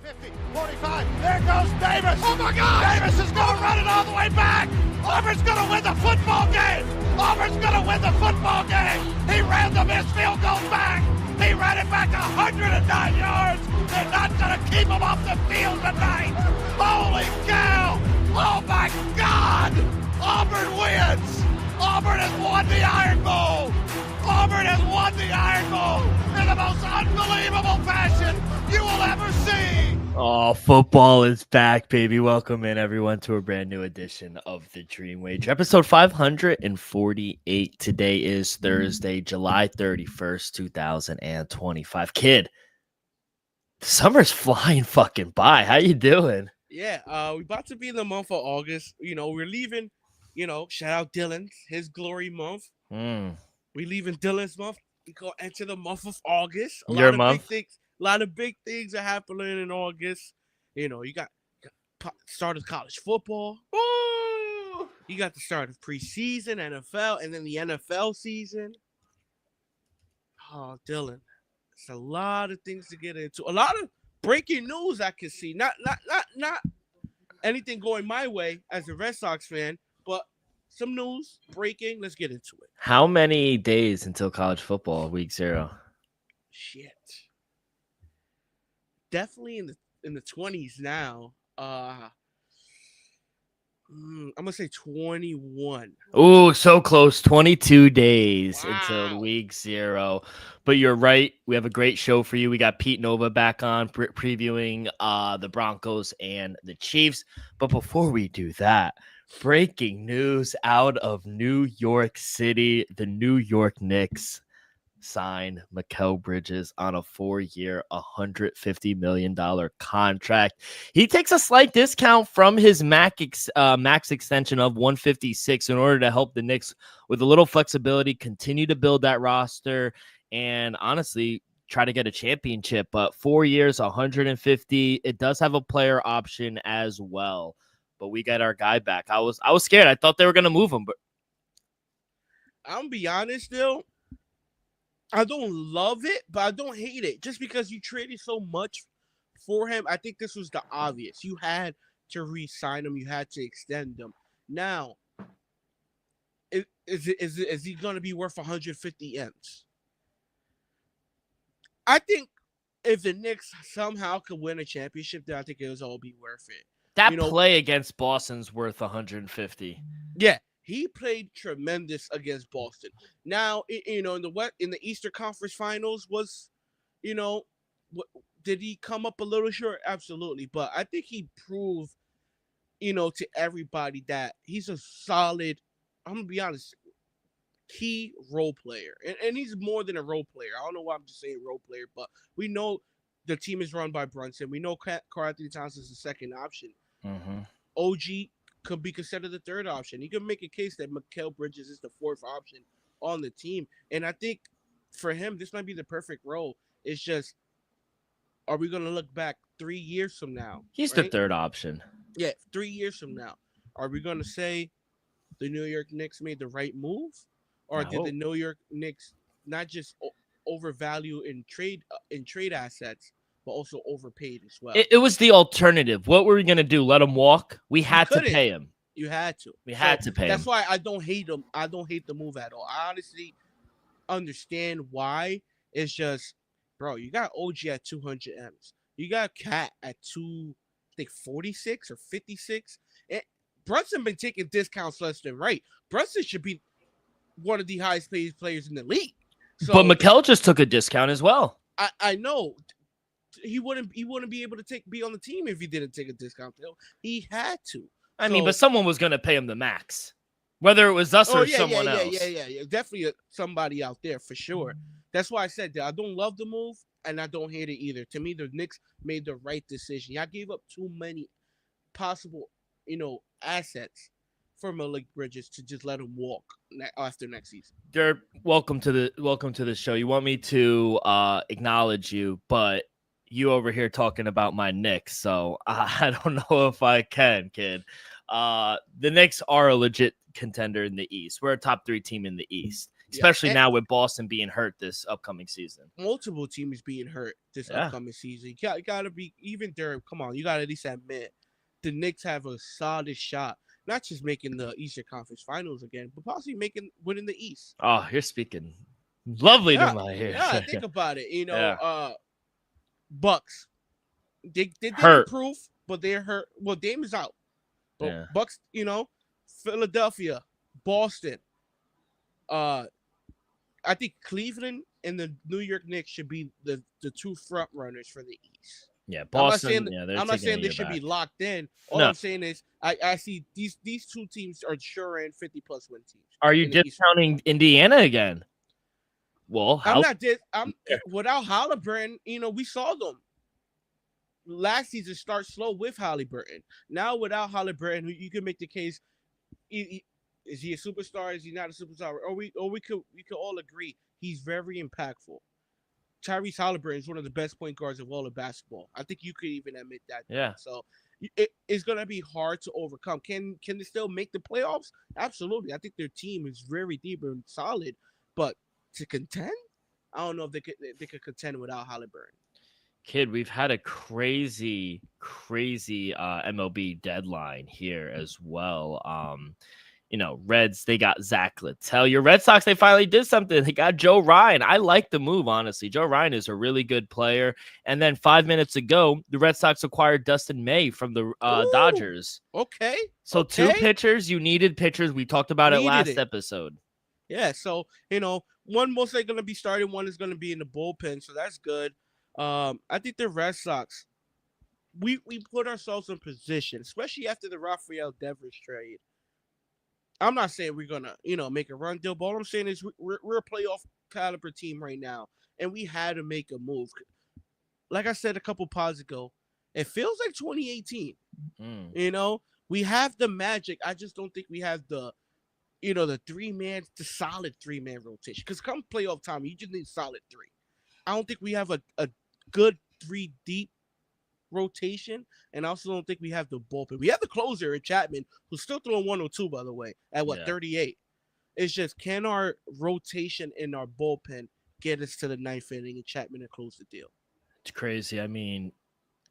50, 45, there goes Davis. Oh my God! Davis is going to run it all the way back. Auburn's going to win the football game. Auburn's going to win the football game. He ran the missed field goal back. He ran it back 109 yards. They're not going to keep him off the field tonight. Holy cow. Oh my God. Auburn wins. Auburn has won the Iron Bowl. Auburn has won the Iron Bowl in the most unbelievable fashion you will ever see. Oh, football is back, baby. Welcome in, everyone, to a brand new edition of the Dream Wager, episode 548. Today is Thursday, July 31st, 2025. Kid, the summer's flying fucking by. How you doing? Yeah, we're about to be in the month of August. You know, we're leaving, shout out Dylan, his glory month. We're leaving Dylan's month. We go enter the month of August. A lot of big things are happening in August. You know, you got start of college football. Woo! You got the start of preseason, NFL, and then the NFL season. Oh, Dylan, it's a lot of things to get into. A lot of breaking news I can see. Not anything going my way as a Red Sox fan, but some news breaking. Let's get into it. How many days until college football, week 0? Shit. Definitely in the 20s now. I'm gonna say 21. Oh, so close. 22 days Wow. until week 0. But you're right. We have a great show for you. We got Pete Nova back on previewing the Broncos and the Chiefs. But before we do that, breaking news out of New York City. The New York Knicks signed Mikal Bridges on a 4-year, $150 million contract. He takes a slight discount from his max extension of $156 in order to help the Knicks with a little flexibility, continue to build that roster, and honestly try to get a championship. But 4 years, $150. It does have a player option as well. But we got our guy back. I was scared. I thought they were gonna move him, but I'm gonna be honest, though. I don't love it, but I don't hate it. Just because you traded so much for him, I think this was the obvious. You had to re-sign him. You had to extend him. Now, is he going to be worth 150 M's? I think if the Knicks somehow could win a championship, then I think it was all be worth it. that play against Boston's worth 150. Yeah. He played tremendous against Boston. Now, in the Eastern Conference Finals did he come up a little short? Absolutely. But I think he proved, to everybody that he's a solid, I'm going to be honest, key role player. And he's more than a role player. I don't know why I'm just saying role player, but we know the team is run by Brunson. We know Karl Anthony Towns is the second option. Mm-hmm. OG could be considered the third option. You can make a case that Mikal Bridges is the fourth option on the team. And I think for him, this might be the perfect role. It's just, are we going to look back 3 years from now? He's the third option. Yeah, 3 years from now. Are we going to say the New York Knicks made the right move? Or did the New York Knicks not just overvalue in trade assets, but also overpaid as well? It was the alternative. What were we going to do? Let him walk? We had to pay him. You had to. We had to pay him. That's why I don't hate him. I don't hate the move at all. I honestly understand why. It's just, bro, you got OG at 200 M's. You got Cat at 46 or 56. And Brunson been taking discounts left and right. Brunson should be one of the highest paid players in the league. So, but Mikal just took a discount as well. I know. He wouldn't be able to be on the team if he didn't take a discount deal. He had to. I mean, but someone was going to pay him the max, whether it was us or someone else. Yeah. Definitely somebody out there for sure. That's why I said that I don't love the move and I don't hate it either. To me, the Knicks made the right decision. Y'all gave up too many possible, assets for Mikal Bridges to just let him walk after next season. Dirk, welcome to the show. You want me to acknowledge you, but you over here talking about my Knicks, so I don't know if I can, kid. The Knicks are a legit contender in the East. We're a top 3 team in the East. especially And now with Boston being hurt this upcoming season. multiple teams being hurt this Yeah. upcoming season. You gotta be even there. Come on, you gotta at least admit the Knicks have a solid shot, not just making the Eastern Conference Finals again, but possibly winning the East. Oh, you're speaking lovely to Yeah, my ears. yeah. Think about it. Yeah. Bucks. They did Hurt. improve, but they're hurt. Well, Dame is out. But Yeah. Bucks, Philadelphia, Boston. I think Cleveland and the New York Knicks should be the two front runners for the East. Yeah, Boston. I'm not saying they should be locked in. All I'm saying is I see these two teams are sure in 50+ win teams. Are you discounting Indiana again? Well, I'm without Halliburton. We saw them last season start slow with Halliburton. Now without Halliburton, you can make the case: is he a superstar? Is he not a superstar? Or we could all agree he's very impactful. Tyrese Halliburton is one of the best point guards of all of basketball. I think you could even admit that. Yeah. So it's gonna be hard to overcome. Can they still make the playoffs? Absolutely. I think their team is very deep and solid, but to contend, I don't know if they could contend without Halliburton. Kid, we've had a crazy MLB deadline here as well. Reds, they got Zach Littell. Your Red Sox, they finally did something. They got Joe Ryan. I like the move, honestly. Joe Ryan is a really good player. And then 5 minutes ago, the Red Sox acquired Dustin May from the Dodgers. Okay. So 2 pitchers. You needed pitchers. We talked about it last episode. Yeah, so, one most likely going to be starting, one is going to be in the bullpen, so that's good. I think the Red Sox, we put ourselves in position, especially after the Rafael Devers trade. I'm not saying we're gonna, make a run deal, but all I'm saying is we're a playoff caliber team right now, and we had to make a move. Like I said a couple pods ago, it feels like 2018. We have the magic. I just don't think we have the solid 3-man rotation. Because come playoff time, you just need solid 3. I don't think we have a good 3 deep rotation, and I also don't think we have the bullpen. We have the closer in Chapman, who's still throwing 102, by the way, at 38. It's just, can our rotation in our bullpen get us to the 9th inning and Chapman and close the deal? It's crazy. I mean,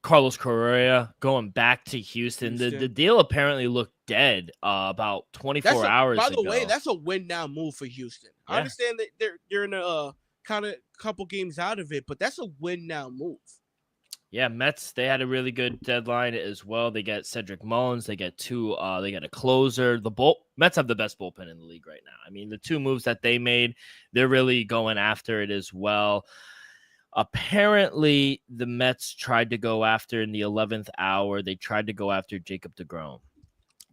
Carlos Correa going back to Houston. The deal apparently looked dead about 24 hours ago. By the way, that's a win now move for Houston. I understand that they're in a kind of couple games out of it, but that's a win now move. Yeah, Mets, they had a really good deadline as well. They get Cedric Mullins. They get they got a closer. Mets have the best bullpen in the league right now. I mean, the 2 moves that they made, they're really going after it as well. Apparently, the Mets tried to go after in the 11th hour. They tried to go after Jacob deGrom.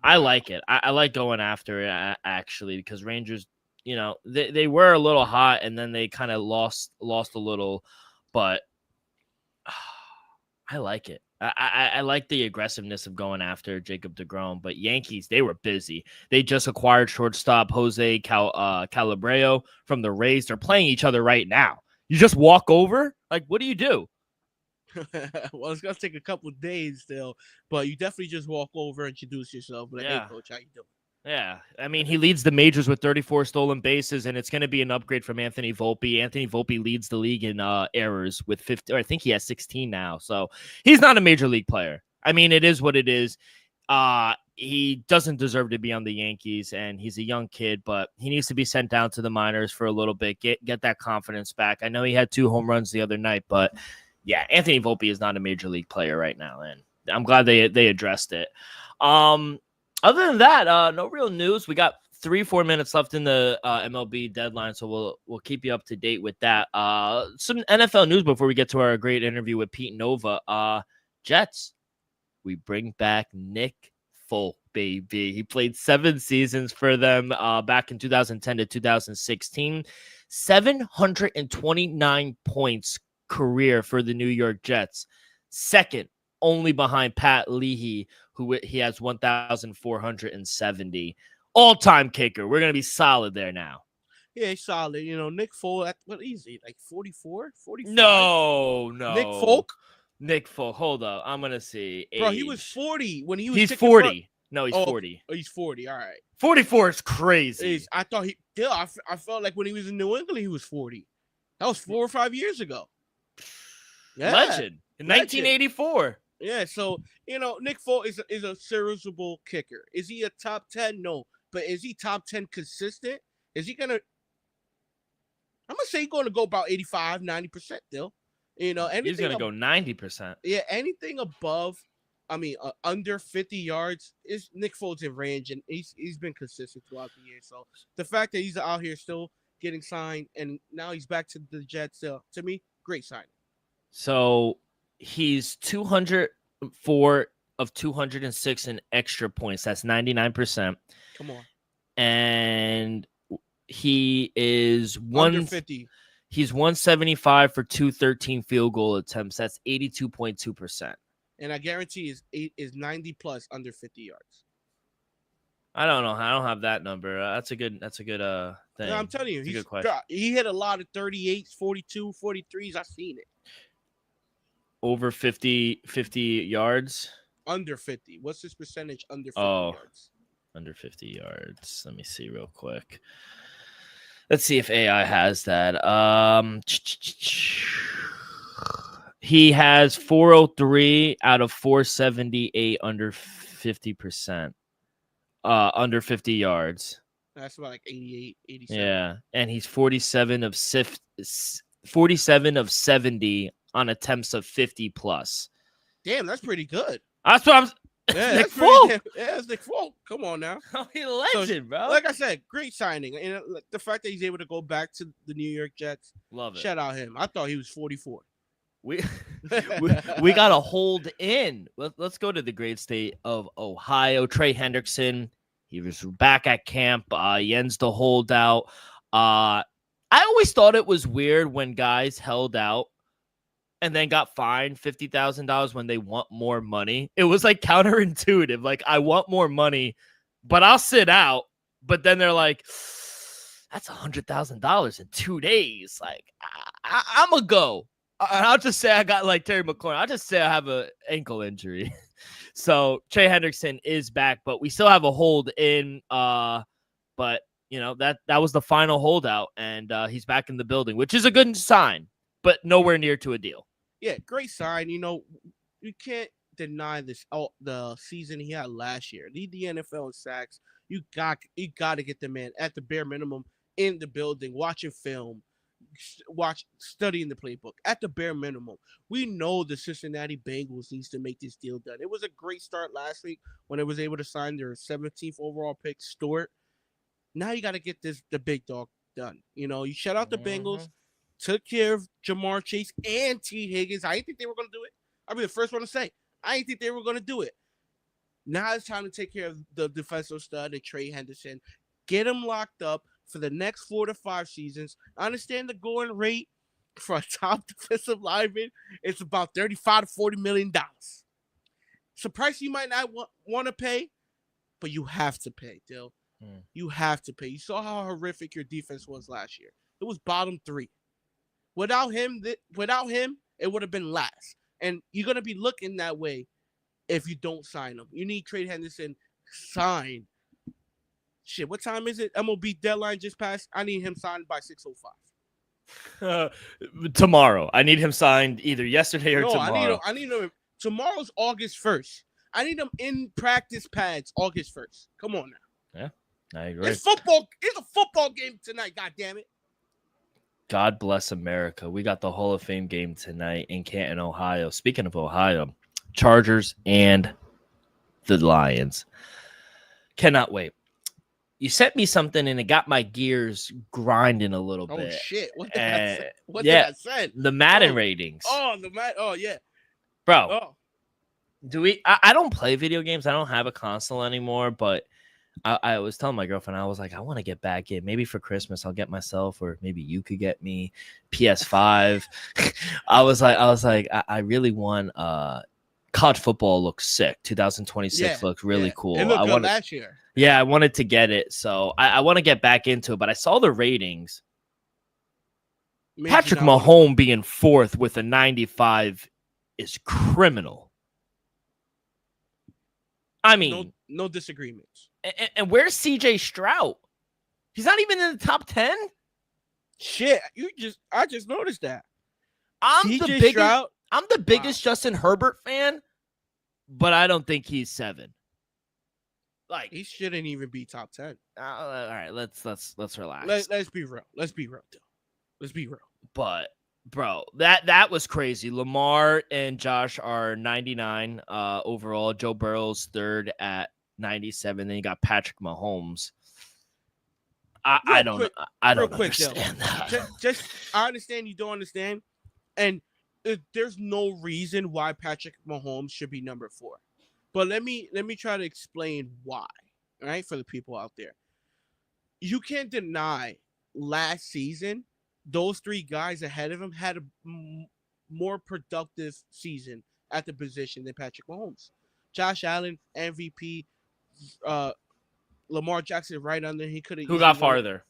I like it. I like going after it, actually, because Rangers, they were a little hot, and then they kind of lost a little, but I like it. I like the aggressiveness of going after Jacob deGrom, but Yankees, they were busy. They just acquired shortstop Jose Calabreo from the Rays. They're playing each other right now. You just walk over? Like, what do you do? Well, it's going to take a couple of days still, but you definitely just walk over, introduce yourself. Like, hey, coach, how you doing? Yeah, I mean, he leads the majors with 34 stolen bases, and it's going to be an upgrade from Anthony Volpe. Anthony Volpe leads the league in errors with 50, or I think he has 16 now. So he's not a major league player. I mean, it is what it is. He doesn't deserve to be on the Yankees, and he's a young kid, but he needs to be sent down to the minors for a little bit, get that confidence back. I know he had 2 home runs the other night, but yeah, Anthony Volpe is not a major league player right now, and I'm glad they addressed it. Other than that, no real news. We got 3-4 minutes left in the MLB deadline, so we'll keep you up to date with that. Some NFL news before we get to our great interview with Pete Nova. Jets, we bring back Nick Folk, baby. He played 7 seasons for them back in 2010 to 2016. 729 points career for the New York Jets. Second only behind Pat Leahy, who he has 1,470. All-time kicker. We're going to be solid there now. Yeah, he's solid. Nick Folk, what is he, like 44, 45? No. Nick Folk? Nick Folk. Hold up. I'm going to see. Bro, he was 40 when he was He's 40. No, he's 40. Oh, he's 40. All right. 44 is crazy. I thought I felt like when he was in New England, he was 40. That was 4 or 5 years ago. Yeah. Legend. In 1984. Yeah, so, Nick Folk is a serviceable kicker. Is he a top 10? No. But is he top 10 consistent? Is he going to – I'm going to say he's going to go about 85, 90% still. He's going to go 90%. Yeah, anything above – under 50 yards is Nick Foles in range, and he's been consistent throughout the year. So the fact that he's out here still getting signed, and now he's back to the Jets, to me, great signing. So he's 204 of 206 in extra points. That's 99%. Come on. And he is under 50. He's 175 for 213 field goal attempts. That's 82.2%. And I guarantee is 90 plus under 50 yards. I don't know. I don't have that number. That's a good thing. No, I'm telling you, he's a good question. He hit a lot of 38s, 42, 43s. I've seen it. Over 50 yards? Under 50. What's his percentage under 50 yards? Under 50 yards. Let me see real quick. Let's see if AI has that. He has 403 out of 478 under 50%. Under 50 yards. That's about like 88, 87. Yeah, and he's 47 of 70 on attempts of 50 plus. Damn, that's pretty good. That's what I'm. Yeah, Nick Folk. Yeah, it's Nick Folk. Come on now. He's a legend, bro. Like I said, great signing. And the fact that he's able to go back to the New York Jets, love it. Shout out him. I thought he was 44. We got to hold in. Let's go to the great state of Ohio. Trey Hendrickson, he was back at camp. Jens the holdout. I always thought it was weird when guys held out and then got fined $50,000 when they want more money. It was like counterintuitive. Like, I want more money, but I'll sit out. But then they're like, that's $100,000 in 2 days. Like, I'm going to go. I'll just say I got like Terry McLaurin. I'll just say I have an ankle injury. So Trey Hendrickson is back, but we still have a hold in. But that was the final holdout, and he's back in the building, which is a good sign, but nowhere near to a deal. Yeah, great sign. You can't deny this. The season he had last year, lead the NFL in sacks. You got to get the man at the bare minimum in the building, watching film. Studying the playbook at the bare minimum. We know the Cincinnati Bengals needs to make this deal done. It was a great start last week when it was able to sign their 17th overall pick, Stewart. Now you got to get the big dog done. You shout out the Bengals, took care of Jamar Chase and T. Higgins. I didn't think they were going to do it. I'll be the first one to say, I didn't think they were going to do it. Now it's time to take care of the defensive stud and Trey Hendrickson. Get him locked up for the next 4 to 5 seasons. I understand the going rate for a top defensive lineman. It's about $35 to $40 million. It's a price you might not want to pay, but you have to pay, Dill. You have to pay. You saw how horrific your defense was last year. It was bottom 3. Without him, it would have been last. And you're going to be looking that way if you don't sign him. You need Trey Hendrickson signed. Shit, what time is it? MLB deadline just passed. I need him signed by 6:05. Tomorrow. I need him signed either yesterday or tomorrow. I need him. Tomorrow's August 1st. I need him in practice pads August 1st. Come on now. Yeah, I agree. It's football. It's a football game tonight, goddammit. God bless America. We got the Hall of Fame game tonight in Canton, Ohio. Speaking of Ohio, Chargers and the Lions. Cannot wait. You sent me something and it got my gears grinding a little bit. Oh shit! What did I say? What did I say? The Madden ratings. Oh, the Madden. Oh yeah, bro. Oh. Do we? I don't play video games. I don't have a console anymore. But I was telling my girlfriend, I was like, I want to get back in. Maybe for Christmas I'll get myself, or maybe you could get me PS5. I was like, I really want. College football looks sick. 2026 looks really cool. It looked good last year. Yeah, I wanted to get it, so I want to get back into it, but I saw the ratings. Patrick Mahomes being 4th with a 95 is criminal. I mean, no disagreements. And where's CJ Stroud? He's not even in the top 10. Shit, I just noticed that. I'm the biggest Wow. Justin Herbert fan, but I don't think he's 7. Like, He shouldn't even be top 10. all right, let's relax. Let's be real. Let's be real, though. Let's be real. But bro, that was crazy. Lamar and Josh are 99 overall. Joe Burrow's third at 97. Then you got Patrick Mahomes. I don't understand that. Just I understand you don't understand, and there's no reason why Patrick Mahomes should be number 4. But let me try to explain why. All right, for the people out there, you can't deny last season those 3 guys ahead of him had a more productive season at the position than Patrick Mahomes. Josh Allen, MVP, Lamar Jackson right under. He could have. Who got farther?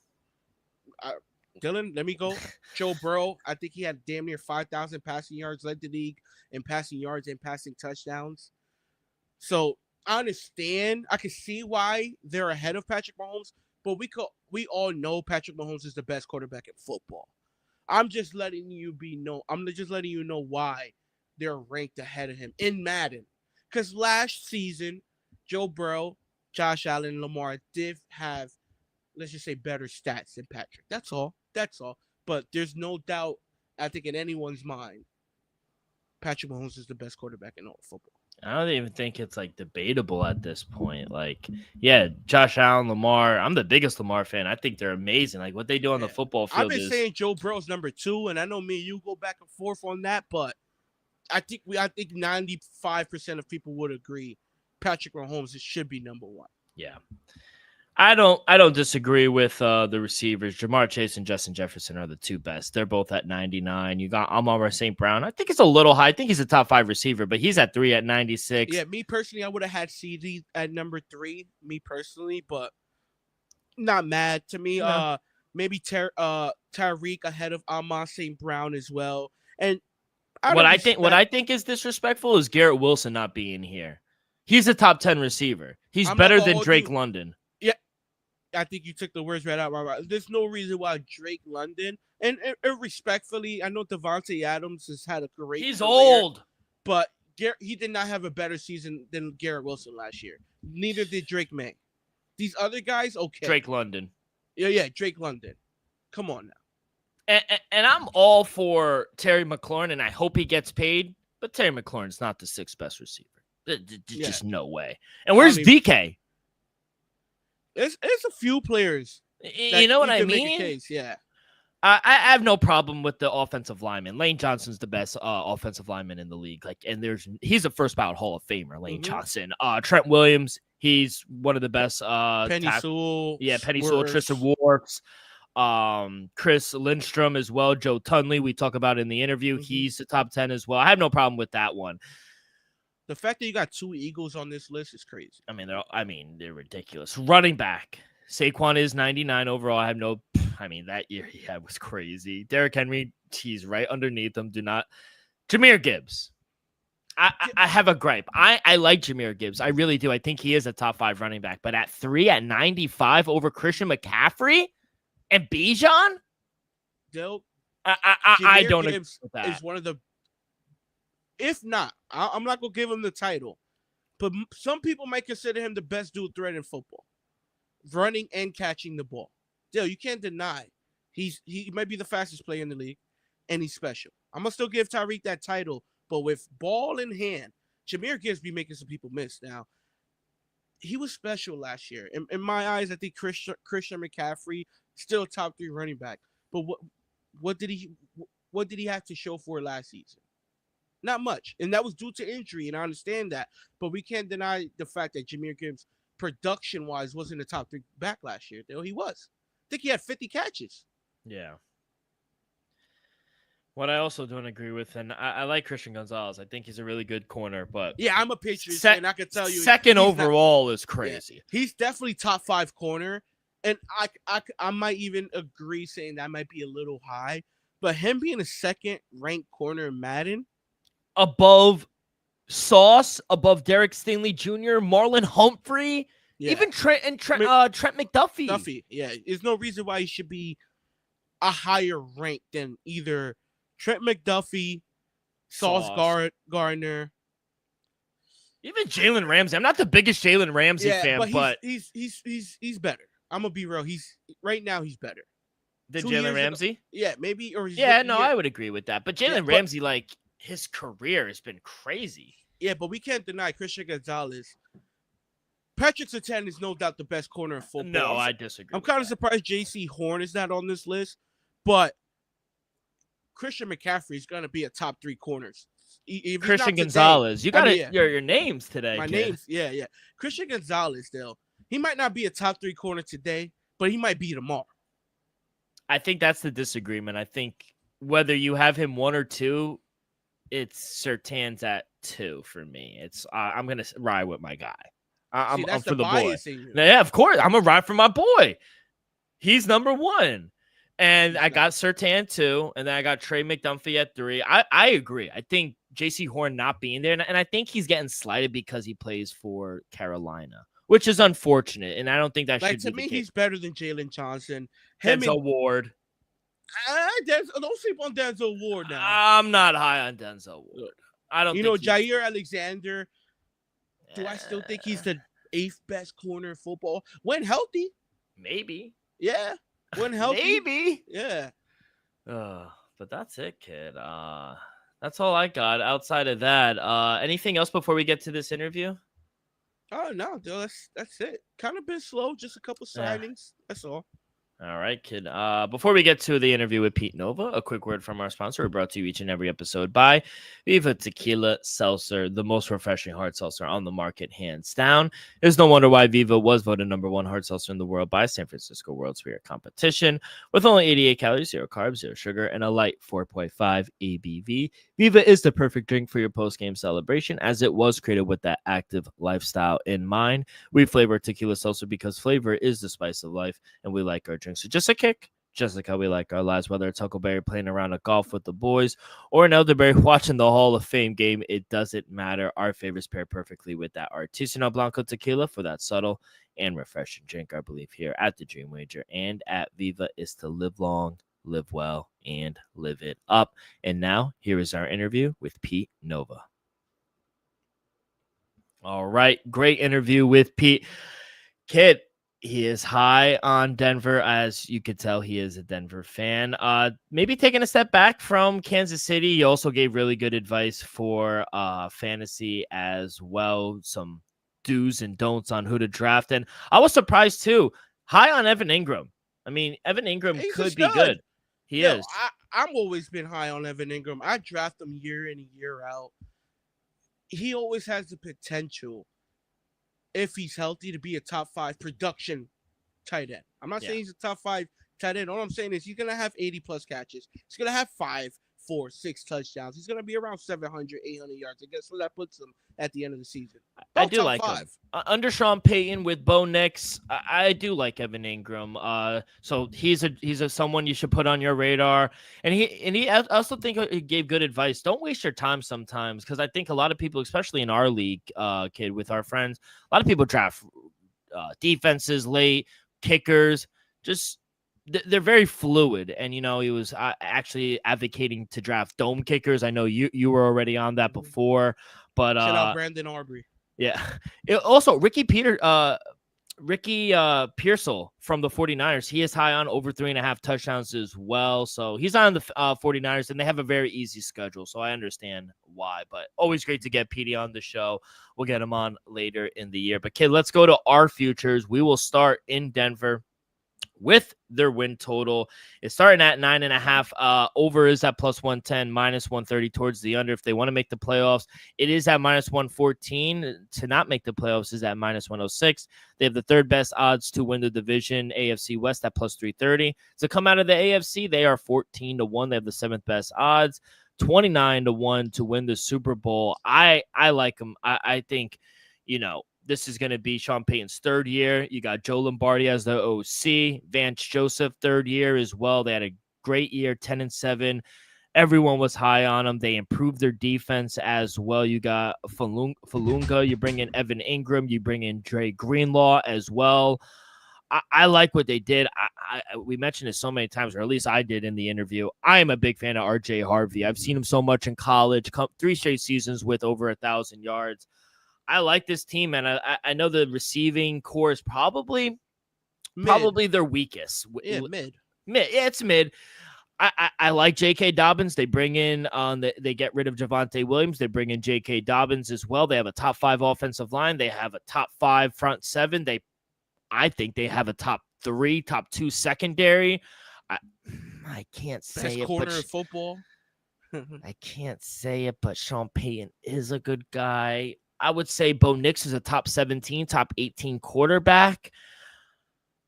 Dylan, let me go. Joe Burrow, I think he had damn near 5,000 passing yards, led the league in passing yards and passing touchdowns. So I understand. I can see why they're ahead of Patrick Mahomes, but we all know Patrick Mahomes is the best quarterback in football. I'm just letting you know why they're ranked ahead of him in Madden. Because last season, Joe Burrow, Josh Allen, and Lamar did have, let's just say, better stats than Patrick. That's all. But there's no doubt, I think, in anyone's mind, Patrick Mahomes is the best quarterback in all football. I don't even think it's like debatable at this point. Like, yeah, Josh Allen, Lamar. I'm the biggest Lamar fan. I think they're amazing. Like what they do on the football field. I've been saying Joe Burrow's number 2, and I know me and you go back and forth on that, but I think 95% of people would agree Patrick Mahomes should be number 1. Yeah. I don't disagree with the receivers. Jamar Chase and Justin Jefferson are the 2 best. They're both at 99. You got Amon St. Brown. I think it's a little high. I think he's a top 5 receiver, but he's at 3 at 96. Yeah, me personally, I would have had CD at number 3. Me personally, but not mad to me. No. Maybe Tyreek ahead of Amon St. Brown as well. And what I think is disrespectful is Garrett Wilson not being here. He's a top 10 receiver. He's better than Drake London. I think you took the words right out of my mouth. There's no reason why Drake London, and respectfully, I know Devontae Adams has had a great He's career, old. But he did not have a better season than Garrett Wilson last year. Neither did Drake May. These other guys, okay. Drake London. Yeah, Drake London. Come on now. And I'm all for Terry McLaurin, and I hope he gets paid, but Terry McLaurin's not the 6th best receiver. Just no way. And where's DK? It's a few players. You know what I mean? Make a case, yeah. I have no problem with the offensive lineman. Lane Johnson's the best offensive lineman in the league. Like, and he's a first ballot Hall of Famer. Lane Johnson, Trent Williams, he's one of the best. Penny Sewell, Sewell, Tristan Wirfs, Chris Lindstrom as well. Joe Tunley, we talk about in the interview. He's the top 10 as well. I have no problem with that one. The fact that you got 2 Eagles on this list is crazy. I mean, they're ridiculous. Running back, Saquon is 99 overall. That year he had was crazy. Derrick Henry, he's right underneath him. Jahmyr Gibbs. I have a gripe. I like Jahmyr Gibbs. I really do. I think he is a top 5 running back. But at 3 at 95 over Christian McCaffrey and Bijan? I don't agree with that. Is one of the, if not, I'm not going to give him the title, but some people might consider him the best dual threat in football, running and catching the ball. Dale, you can't deny he might be the fastest player in the league, and he's special. I'm going to still give Tyreek that title, but with ball in hand, Jahmyr Gibbs be making some people miss. Now, he was special last year. In my eyes, I think Christian McCaffrey still top 3 running back. But what did he have to show for last season? Not much. And that was due to injury, and I understand that. But we can't deny the fact that Jahmyr Gibbs, production-wise, wasn't a top 3 back last year. He was. I think he had 50 catches. Yeah. What I also don't agree with, and I like Christian Gonzalez. I think he's a really good corner, but yeah, I'm a Patriots fan. I can tell you, second overall is crazy. Yeah, he's definitely top 5 corner, and I might even agree saying that might be a little high. But him being a second ranked corner in Madden, above Sauce above Derek Stingley Jr., Marlon Humphrey, Yeah. even Trent McDuffie. Duffy, yeah. There's no reason why he should be a higher rank than either Trent McDuffie, Sauce Gardner. Even Jalen Ramsey. I'm not the biggest Jalen Ramsey fan, but he's better. I'm gonna be real. Right now he's better than Jalen Ramsey. Yeah, maybe. Or I would agree with that. But Jalen Ramsey, like his career has been crazy. Yeah, but we can't deny Christian Gonzalez. Patrick Surtain is no doubt the best corner in football. No, I disagree. I'm kind of surprised J.C. Horn is not on this list, but Christian McCaffrey is going to be a top 3 corners. Christian Gonzalez. You got your names today. My names, yeah. Christian Gonzalez, though, he might not be a top 3 corner today, but he might be tomorrow. I think that's the disagreement. I think whether you have him 1 or 2, it's Surtain's at 2 for me. It's I'm going to ride with my guy. I'm for the boy. Yeah, of course. I'm going to ride for my boy. He's number 1. And I got Surtain 2, and then I got Trey McDuffie at 3. I agree. I think J.C. Horn not being there, and I think he's getting slighted because he plays for Carolina, which is unfortunate, and I don't think that should be to me, the case. He's better than Jalen Johnson. Denzel Ward. Don't sleep on Denzel Ward now. I'm not high on Denzel Ward. I don't think Jair Alexander, do I still think he's the 8th best corner in football? When healthy. Maybe. Yeah. When healthy. Maybe. Yeah. But that's it, kid. That's all I got. Outside of that, anything else before we get to this interview? Oh, no, dude, that's it. Kind of been slow. Just a couple signings. That's all. All right, kid. Before we get to the interview with Pete Nova, a quick word from our sponsor. We're brought to you each and every episode by Viva Tequila Seltzer, the most refreshing hard seltzer on the market, hands down. There's no wonder why Viva was voted number 1 hard seltzer in the world by San Francisco World Spirit Competition. With only 88 calories, 0 carbs, 0 sugar, and a light 4.5 ABV, Viva is the perfect drink for your post-game celebration, as it was created with that active lifestyle in mind. We flavor tequila seltzer because flavor is the spice of life, and we like our drinks. So just a kick, just like how we like our lives, whether it's Huckleberry playing around at golf with the boys or an elderberry watching the Hall of Fame game, it doesn't matter. Our favorites pair perfectly with that Artisanal Blanco tequila for that subtle and refreshing drink. Our belief here at the Dream Wager and at Viva is to live long, live well, and live it up. And now, here is our interview with Pete Nova. All right, great interview with Pete. Kid, he is high on Denver. As you could tell, he is a Denver fan. Maybe taking a step back from Kansas City. He also gave really good advice for fantasy as well. Some do's and don'ts on who to draft. And I was surprised, too. High on Evan Ingram. I mean, Evan Ingram could be good. He is. I've always been high on Evan Ingram. I draft him year in and year out. He always has the potential, if he's healthy, to be a top 5 production tight end. I'm not saying he's a top 5 tight end. All I'm saying is he's going to have 80-plus catches. He's going to have 5, 4, 6 touchdowns. He's going to be around 700, 800 yards. I guess so that puts him at the end of the season. I do like him. Under Sean Payton with Bo Nix, I do like Evan Ingram. So he's someone you should put on your radar. And I also think he gave good advice. Don't waste your time sometimes, because I think a lot of people, especially in our league, kid, with our friends, a lot of people draft defenses late, kickers, just they're very fluid. And, he was actually advocating to draft dome kickers. I know you were already on that before, but shout out Brandon Aubrey. Yeah. Also, Ricky Pearsall from the 49ers, he is high on over 3.5 touchdowns as well. So he's on the 49ers, and they have a very easy schedule. So I understand why, but always great to get Petey on the show. We'll get him on later in the year. But, kid, let's go to our futures. We will start in Denver with their win total. It's starting at 9.5. Over is at plus 110, minus 130 towards the under. If they want to make the playoffs, it is at minus 114. To not make the playoffs is at minus 106. They have the 3rd best odds to win the division, AFC West, at plus 330. To come out of the AFC, they are 14-1. They have the 7th best odds, 29-1 to win the Super Bowl. I like them. I think, this is going to be Sean Payton's 3rd year. You got Joe Lombardi as the OC. Vance Joseph, 3rd year as well. They had a great year, 10-7. Everyone was high on them. They improved their defense as well. You got Falunga. You bring in Evan Ingram. You bring in Dre Greenlaw as well. I like what they did. We mentioned it so many times, or at least I did in the interview. I am a big fan of RJ Harvey. I've seen him so much in college, 3 straight seasons with over 1,000 yards. I like this team, and I know the receiving core is probably their weakest. Yeah, mid. Yeah, it's mid. I like J.K. Dobbins. They bring in they get rid of Javonte Williams. They bring in J.K. Dobbins as well. They have a top 5 offensive line. They have a top 5 front 7. I think they have a top 3, top 2 secondary. I can't say Best it, corner but in football. I can't say it, but Sean Payton is a good guy. I would say Bo Nix is a top 17, top 18 quarterback.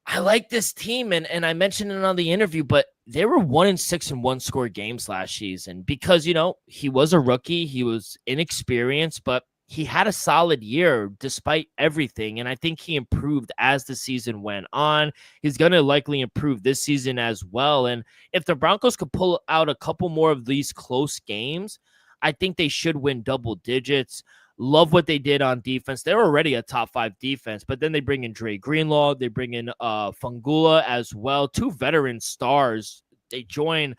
I like this team, and I mentioned it on the interview, but they were 1-6 in one-score games last season because, he was a rookie. He was inexperienced, but he had a solid year despite everything, and I think he improved as the season went on. He's going to likely improve this season as well, and if the Broncos could pull out a couple more of these close games, I think they should win double digits. Love what they did on defense. They're already a top 5 defense, but then they bring in Dre Greenlaw. They bring in Fangula as well. 2 veteran stars. They join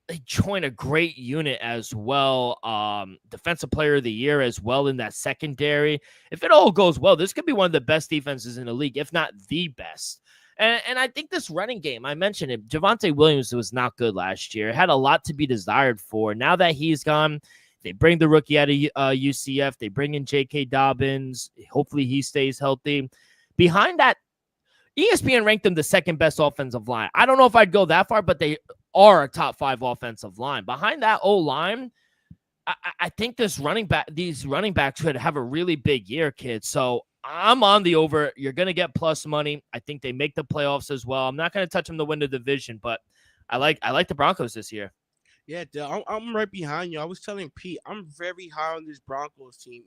a great unit as well. Defensive player of the year as well in that secondary. If it all goes well, this could be one of the best defenses in the league, if not the best. And I think this running game, I mentioned it, Javonte Williams was not good last year. It had a lot to be desired for. Now that he's gone, they bring the rookie out of UCF. They bring in J.K. Dobbins. Hopefully he stays healthy. Behind that, ESPN ranked them the second best offensive line. I don't know if I'd go that far, but they are a top 5 offensive line. Behind that O-line, I think these running backs could have a really big year, kids. So I'm on the over. You're going to get plus money. I think they make the playoffs as well. I'm not going to touch them to win the division, but I like the Broncos this year. Yeah, I'm right behind you. I was telling Pete, I'm very high on this Broncos team.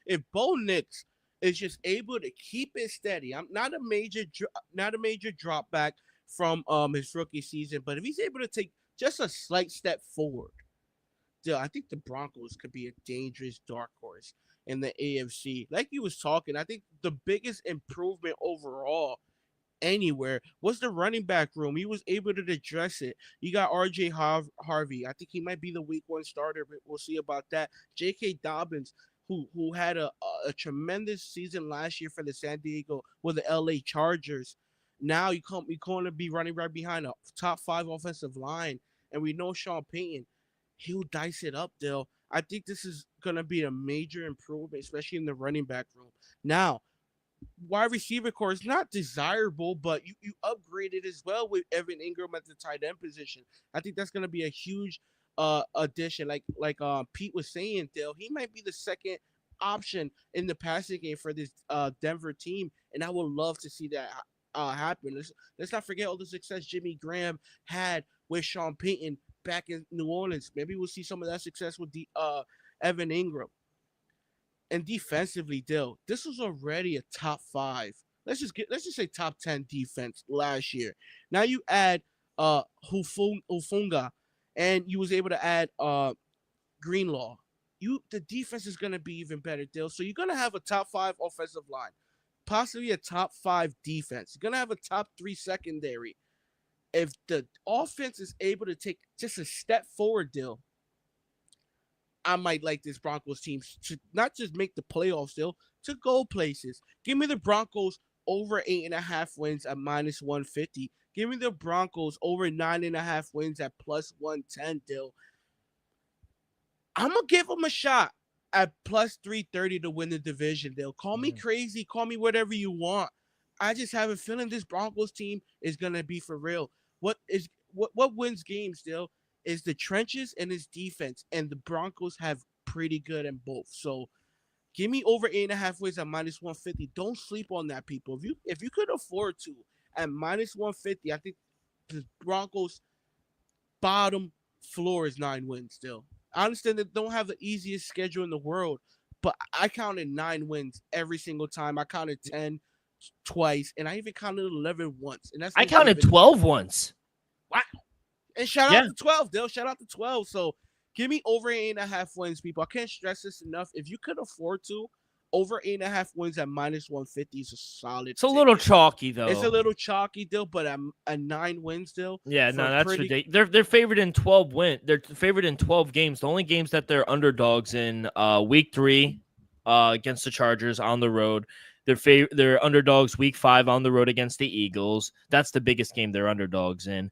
If Bo Nix is just able to keep it steady, I'm not a major drop back from his rookie season, but if he's able to take just a slight step forward, I think the Broncos could be a dangerous dark horse in the AFC. Like you was talking, I think the biggest improvement overall anywhere was the running back room. He was able to address it. You got RJ Harvey. I think he might be the week 1 starter, but we'll see about that. J.K. Dobbins, who had a tremendous season last year for the San Diego with the LA Chargers. Now you're going to be running right behind a top 5 offensive line, and we know Sean Payton, he'll dice it up, Dale. I think this is going to be a major improvement, especially in the running back room. Now, wide receiver core is not desirable, but you upgraded as well with Evan Ingram at the tight end position. I think that's going to be a huge addition. Like Pete was saying, Dale, he might be the second option in the passing game for this Denver team, and I would love to see that happen. Let's not forget all the success Jimmy Graham had with Sean Payton back in New Orleans. Maybe we'll see some of that success with Evan Ingram. And defensively, Dill, this was already a top 5. Let's just say top 10 defense last year. Now you add Hufunga, and you was able to add Greenlaw. The defense is gonna be even better, Dill. So you're gonna have a top 5 offensive line, possibly a top 5 defense. You're gonna have a top 3 secondary. If the offense is able to take just a step forward, Dill, I might like this Broncos team to not just make the playoffs, still to go places. Give me the Broncos over 8.5 wins at -150. Give me the Broncos over 9.5 wins at +110. Dill, I'm gonna give them a shot at +330 to win the division. Dill, call me crazy, call me whatever you want. I just have a feeling this Broncos team is gonna be for real. What wins games, Dill, is the trenches and his defense, and the Broncos have pretty good in both. So give me over 8.5 wins at -150. Don't sleep on that, people. If you could afford to at -150, I think the Broncos bottom floor is 9 wins still. I understand that they don't have the easiest schedule in the world, but I counted 9 wins every single time. I counted 10 twice, and I even counted 11 once. And I counted 12 once. Wow. And shout Yeah. out to 12, Dill. Shout out to 12. So give me over 8.5 wins, people. I can't stress this enough. If you could afford to, over 8.5 wins at minus 150 is a solid It's a little ticket. chalky though. It's a little chalky, Dill, but a 9 wins, Dill. Yeah, no, that's pretty... ridiculous. They're favored in 12 They're favored in 12 games. The only games that they're underdogs in week 3 against the Chargers on the road. They're underdogs week 5 on the road against the Eagles. That's the biggest game they're underdogs in.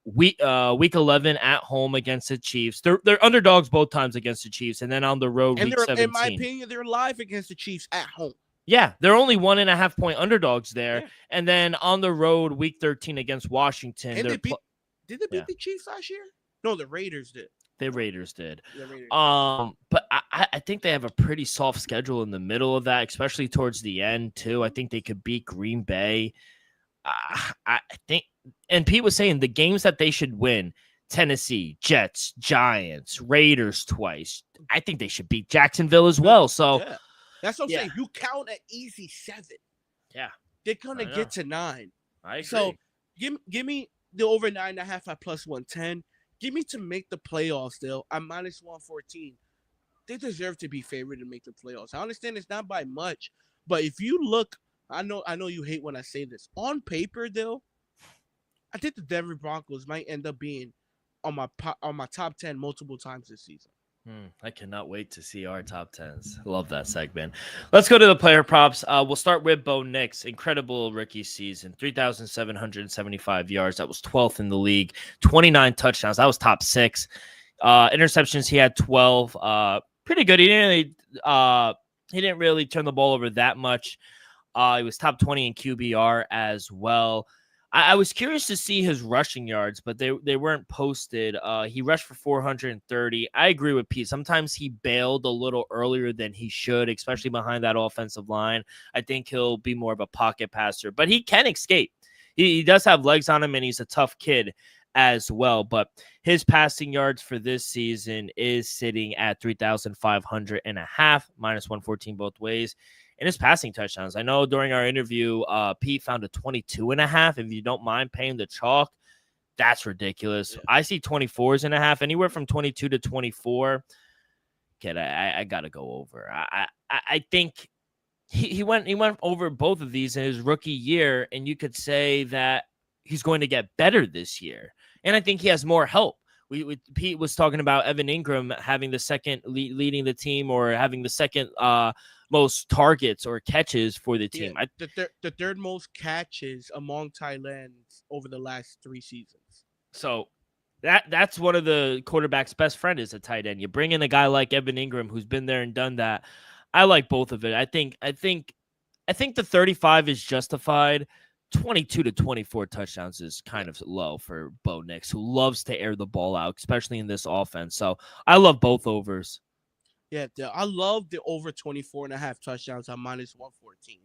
Week 11 at home against the Chiefs. They're underdogs both times against the Chiefs, and then on the road and week 17. In my opinion, they're live against the Chiefs at home. Yeah, they're only 1.5 point underdogs there. Yeah. And then on the road, week 13 against Washington. And did they beat the Chiefs last year? No, the Raiders did. The Raiders did. But I think they have a pretty soft schedule in the middle of that, especially towards the end, too. I think they could beat Green Bay. I think, and Pete was saying the games that they should win, Tennessee, Jets, Giants, Raiders twice. I think they should beat Jacksonville as well. So, yeah. That's what I'm saying. You count an easy 7. Yeah. They're going to get to 9. I agree. So, give me the over 9.5 at plus 110. Give me to make the playoffs, still. I'm minus 114. They deserve to be favored to make the playoffs. I understand it's not by much, but if you look, I know you hate when I say this. On paper, though, I think the Denver Broncos might end up being on my top 10 multiple times this season. I cannot wait to see our top 10s. Love that segment. Let's go to the player props. We'll start with Bo Nix. Incredible rookie season. 3,775 yards. That was 12th in the league. 29 touchdowns. That was top 6. Interceptions, he had 12. Pretty good. He didn't really turn the ball over that much. He was top 20 in QBR as well. I was curious to see his rushing yards, but they weren't posted. He rushed for 430. I agree with Pete. Sometimes he bailed a little earlier than he should, especially behind that offensive line. I think he'll be more of a pocket passer, but he can escape. He does have legs on him, and he's a tough kid as well. But his passing yards for this season is sitting at 3,500.5, minus 114 both ways. And his passing touchdowns. I know during our interview, Pete found a 22.5. If you don't mind paying the chalk, that's ridiculous. Yeah. I see 24.5, anywhere from 22 to 24. Kid, I gotta go over. I think he went over both of these in his rookie year, and you could say that he's going to get better this year. And I think he has more help. Pete was talking about Evan Ingram having the second leading the team, or having the second most targets or catches for the team. Yeah, the third most catches among tight ends over the last 3 seasons. So that's one of the quarterback's best friend is a tight end. You bring in a guy like Evan Ingram who's been there and done that. I like both of it. I think the 35 is justified. 22 to 24 touchdowns is kind of low for Bo Nix, who loves to air the ball out, especially in this offense. So I love both overs. Yeah, I love the over 24.5 touchdowns on minus 114.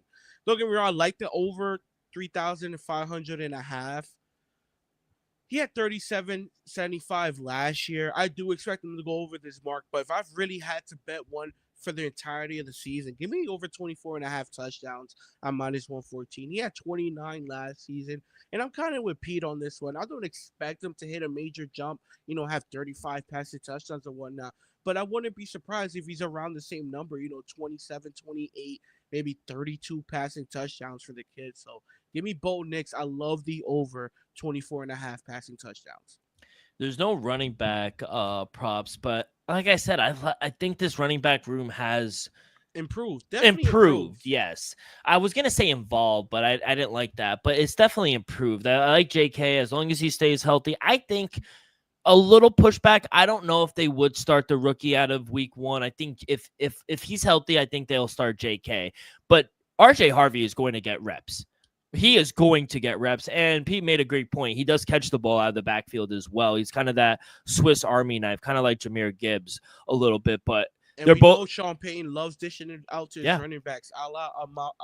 Don't get me wrong, I like the over 3,500.5. He had 37.75 last year. I do expect him to go over this mark, but if I've really had to bet one for the entirety of the season, give me over 24.5 touchdowns on minus 114. He had 29 last season, and I'm kind of with Pete on this one. I don't expect him to hit a major jump, have 35 passing touchdowns and whatnot, but I wouldn't be surprised if he's around the same number, 27, 28, maybe 32 passing touchdowns for the kid. So give me Bo Nix. I love the over 24.5 passing touchdowns. There's no running back props, but like I said, I think this running back room has improved. Improved, yes. I was gonna say involved, but I didn't like that. But it's definitely improved. I like JK as long as he stays healthy. I think a little pushback. I don't know if they would start the rookie out of week 1. I think if he's healthy, I think they'll start JK. But RJ Harvey is going to get reps. He is going to get reps, and Pete made a great point. He does catch the ball out of the backfield as well. He's kind of that Swiss Army knife, kind of like Jahmyr Gibbs a little bit, but they're both. Sean Payton loves dishing it out to his running backs, a la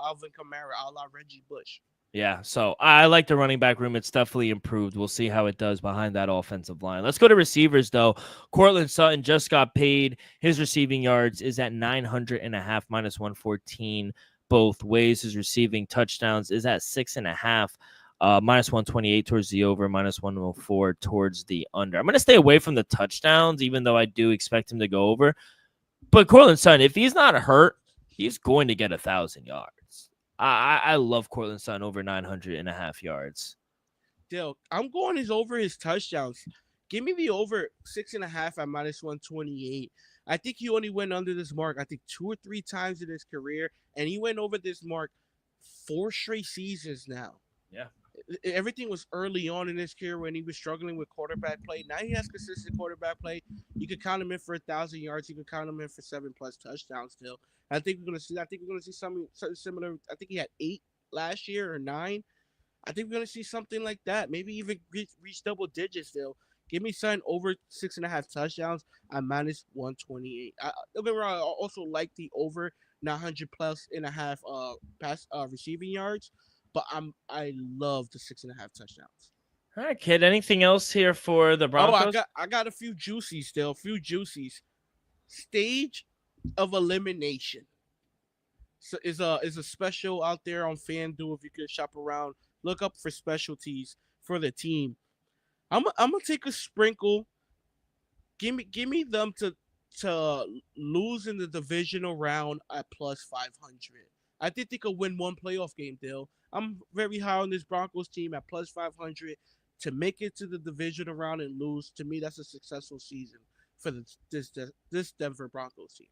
Alvin Kamara, a la Reggie Bush. Yeah, so I like the running back room. It's definitely improved. We'll see how it does behind that offensive line. Let's go to receivers, though. Cortland Sutton just got paid. His receiving yards is at 900.5, minus 114. Both ways. His receiving touchdowns is at 6.5. Minus 128 towards the over, minus 104 towards the under. I'm going to stay away from the touchdowns, even though I do expect him to go over. But Cortland Sutton, if he's not hurt, he's going to get 1,000 yards. I love Cortland Sutton over 900.5 yards. Dale, I'm going over his touchdowns. Give me the over 6.5 at minus 128. I think he only went under this mark, I think 2 or 3 times in his career, and he went over this mark 4 straight seasons now. Yeah. Everything was early on in his career when he was struggling with quarterback play. Now he has consistent quarterback play. You could count him in for 1,000 yards. You could count him in for 7+ touchdowns still. I think we're gonna see something similar. I think he had 8 last year or 9. I think we're gonna see something like that. Maybe even reach double digits still. Give me something over 6.5 touchdowns at minus 128. Don't get me wrong, I also like the over 900+ pass receiving yards, but I love the 6.5 touchdowns. All right, kid. Anything else here for the Broncos? I got a few juicies still. Stage of elimination. So is a special out there on FanDuel. If you could shop around, look up for specialties for the team. I'm gonna take a sprinkle. Give me them to lose in the divisional round at plus 500. I think they could win one playoff game, Dale. I'm very high on this Broncos team at plus 500 to make it to the divisional round and lose. To me, that's a successful season for this Denver Broncos team.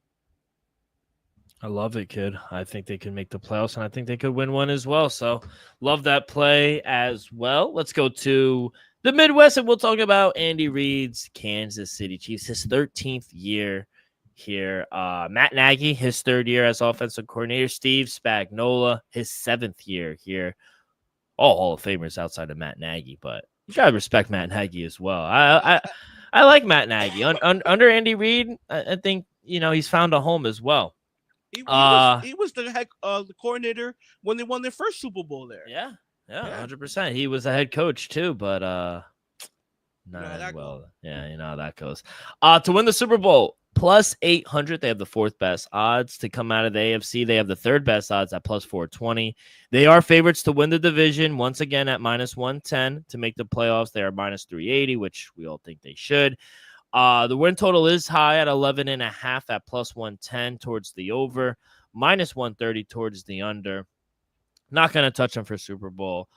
I love it, kid. I think they can make the playoffs, and I think they could win one as well. So love that play as well. Let's go to the Midwest, and we'll talk about Andy Reid's Kansas City Chiefs, his 13th year here. Matt Nagy, his 3rd year as offensive coordinator. Steve Spagnuolo, his 7th year here. All Hall of Famers outside of Matt Nagy, but you gotta respect Matt Nagy as well. I like Matt Nagy. Under Andy Reid, I think he's found a home as well. He was the coordinator when they won their first Super Bowl there. Yeah, 100%. He was the head coach too, but well. Yeah, you know how that goes. To win the Super Bowl, plus 800. They have the 4th best odds to come out of the AFC. They have the 3rd best odds at plus 420. They are favorites to win the division once again at minus 110 to make the playoffs. They are minus 380, which we all think they should. The win total is high at 11.5 at plus 110 towards the over, minus 130 towards the under. Not going to touch them for Super Bowl.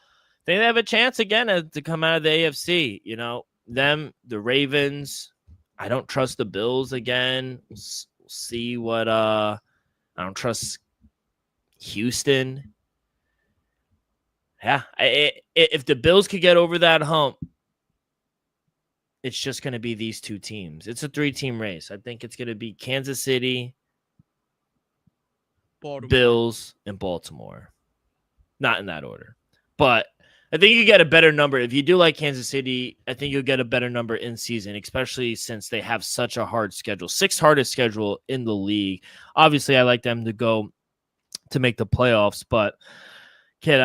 They have a chance again to come out of the AFC. The Ravens. I don't trust the Bills again. We'll see what. I don't trust Houston. Yeah, if the Bills could get over that hump, it's just going to be these 2 teams. It's a 3-team race. I think it's going to be Kansas City, Baltimore. Bills, and Baltimore. Not in that order. But I think you get a better number. If you do like Kansas City, I think you'll get a better number in season, especially since they have such a hard schedule. 6th hardest schedule in the league. Obviously, I like them to go to make the playoffs. But, kid,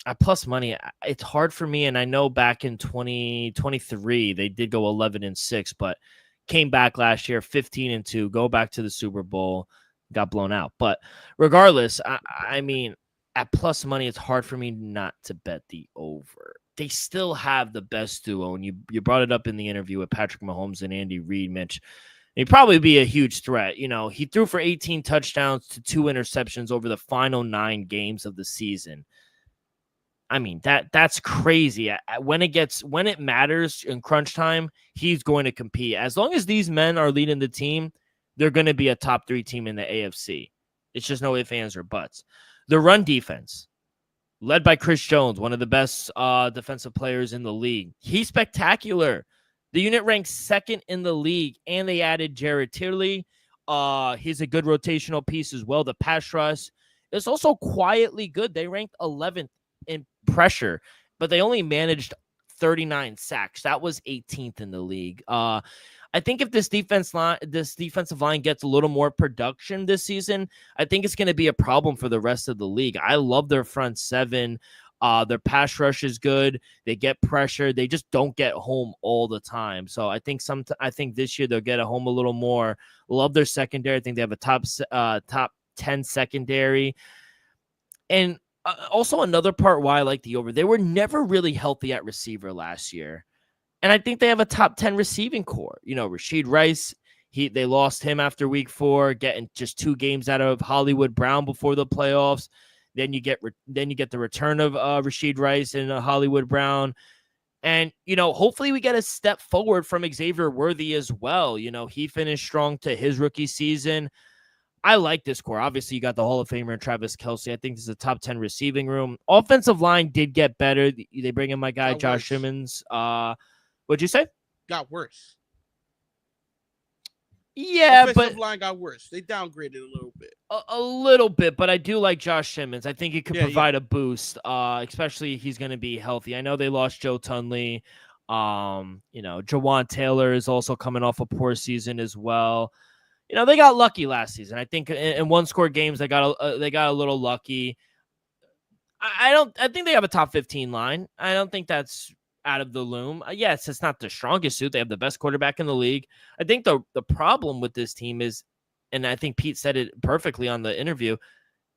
I plus money, it's hard for me, and I know back in 2023 they did go 11-6, but came back last year 15-2, go back to the Super Bowl, got blown out. But regardless, I mean, at plus money, it's hard for me not to bet the over. They still have the best duo, and you brought it up in the interview with Patrick Mahomes and Andy Reid, Mitch. He'd probably be a huge threat. He threw for 18 touchdowns to 2 interceptions over the final 9 games of the season. I mean, that's crazy. When it matters in crunch time, he's going to compete. As long as these men are leading the team, they're going to be a top 3 team in the AFC. It's just no ifs, ands, or buts. The run defense, led by Chris Jones, one of the best defensive players in the league. He's spectacular. The unit ranks 2nd in the league, and they added Jared Tilley. He's a good rotational piece as well. The pass rush is also quietly good. They ranked 11th in pressure, but they only managed 39 sacks. That was 18th in the league. I think if this defensive line gets a little more production this season, I think it's going to be a problem for the rest of the league. I love their front 7. Their pass rush is good. They get pressure. They just don't get home all the time. So I think this year they'll get a home a little more. Love their secondary. I think they have a top 10 secondary. And Also, another part why I like the over, they were never really healthy at receiver last year. And I think they have a top 10 receiving core. Rashid Rice, they lost him after week 4, getting just 2 games out of Hollywood Brown before the playoffs. Then you get the return of Rashid Rice and Hollywood Brown. And, hopefully we get a step forward from Xavier Worthy as well. He finished strong to his rookie season. I like this core. Obviously, you got the Hall of Famer Travis Kelce. I think this is a top 10 receiving room. Offensive line did get better. They bring in my guy, Josh Simmons. What'd you say? Got worse. Yeah, offensive line got worse. They downgraded a little bit. A little bit, but I do like Josh Simmons. I think he could provide a boost, especially if he's going to be healthy. I know they lost Joe Tunley. Jawan Taylor is also coming off a poor season as well. They got lucky last season. I think in one-score games they got a little lucky. I think they have a top 15 line. I don't think that's out of the loom. Yes, it's not the strongest suit. They have the best quarterback in the league. I think the problem with this team is, and I think Pete said it perfectly on the interview,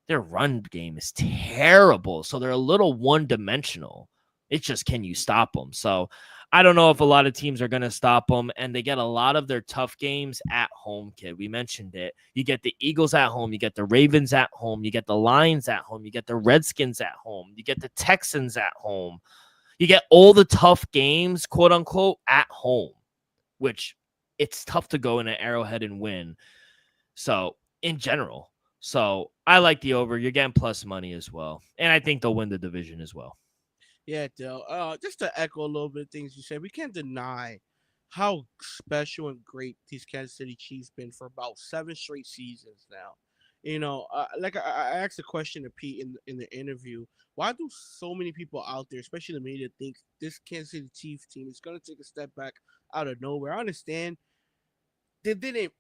their run game is terrible. So they're a little one-dimensional. It's just, can you stop them? So I don't know if a lot of teams are going to stop them, and they get a lot of their tough games at home, kid. We mentioned it. You get the Eagles at home. You get the Ravens at home. You get the Lions at home. You get the Redskins at home. You get the Texans at home. You get all the tough games, quote unquote, at home, which it's tough to go in an Arrowhead and win. So in general, I like the over. You're getting plus money as well. And I think they'll win the division as well. Yeah, Dale. Just to echo a little bit of things you said, we can't deny how special and great these Kansas City Chiefs been for about 7 straight seasons now. Like I asked a question to Pete in the interview. Why do so many people out there, especially the media, think this Kansas City Chiefs team is going to take a step back out of nowhere? I understand they didn't,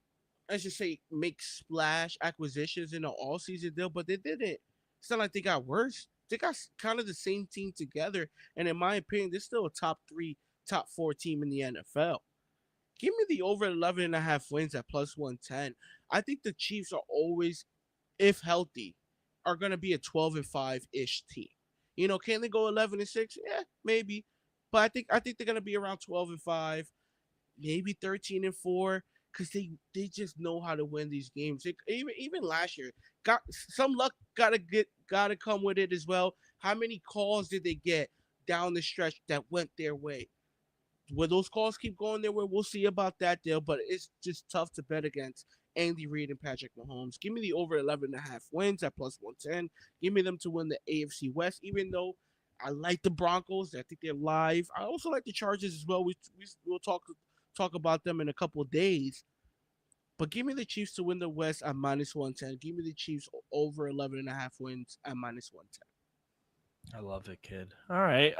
let's just say, make splash acquisitions in the all-season deal, but they didn't. It's not like they got worse. They got kind of the same team together, and in my opinion, they're still a top 3, top 4 team in the NFL. Give me the over 11.5 wins at plus 110. I think the Chiefs are always, if healthy, are going to be a 12-5-ish team. Can they go 11-6? Yeah, maybe. But I think they're going to be around 12-5, maybe 13-4, because they just know how to win these games. Even last year, got some luck. Gotta come with it as well. How many calls did they get down the stretch that went their way? Will those calls keep going their way? We'll see about that deal, but it's just tough to bet against Andy Reid and Patrick Mahomes. Give me the over 11.5 wins at plus 110. Give me them to win the AFC West, even though I like the Broncos. I think they're live. I also like the Chargers as well. We'll talk about them in a couple of days. But give me the Chiefs to win the West at minus 110. Give me the Chiefs over 11.5 wins at minus 110. I love it, kid. All right.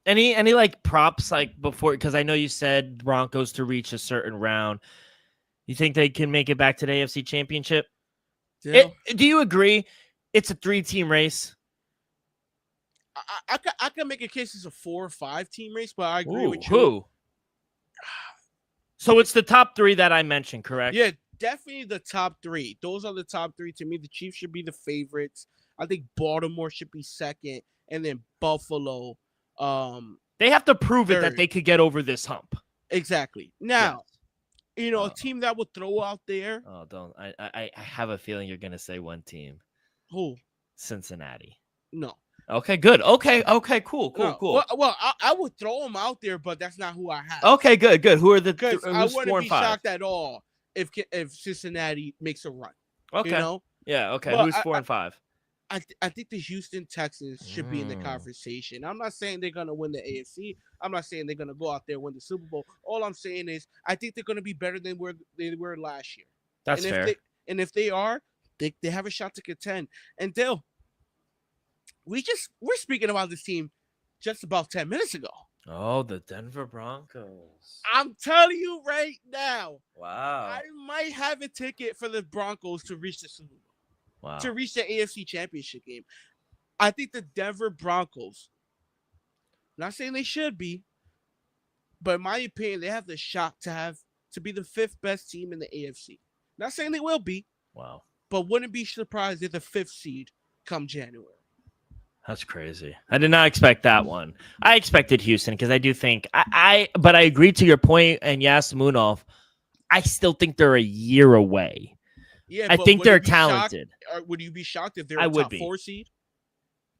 Any like props like before? Because I know you said Broncos to reach a certain round. You think they can make it back to the AFC Championship? Do you agree? It's a 3-team race. I can make a case it's a 4 or 5 team race, but I agree with you. Who? So it's the top 3 that I mentioned, correct? Yeah, definitely the top 3. Those are the top 3 to me. The Chiefs should be the favorites. I think Baltimore should be second, and then Buffalo. They have to prove third. It that they could get over this hump. Exactly. Now, a team that would throw out there. Oh, don't. I have a feeling you're going to say one team. Who? Cincinnati. No. Okay, good. Okay, cool. Well, I would throw them out there, but that's not who I have. Okay, good. Who are the? I wouldn't be shocked at all if Cincinnati makes a run. Okay. Yeah. Okay. But who's 4 and 5? I think the Houston Texans should be in the conversation. I'm not saying they're gonna win the AFC. I'm not saying they're gonna go out there and win the Super Bowl. All I'm saying is I think they're gonna be better than where they were last year. That's fair. If they are, they have a shot to contend. And Dale, we're speaking about this team just about 10 minutes ago. Oh, the Denver Broncos. I'm telling you right now. Wow. I might have a ticket for the Broncos to reach the Super Bowl. Wow. To reach the AFC Championship game. I think the Denver Broncos, not saying they should be, but in my opinion, they have the shot to be the 5th best team in the AFC. Not saying they will be. Wow. But wouldn't be surprised if the 5th seed come January. That's crazy. I did not expect that one. I expected Houston because I do think but I agree to your point. And yes, Munov, I still think they're a year away. Yeah, I but think would they're you be shocked? talented. Or would you be shocked if they're I a would top be. 4 seed?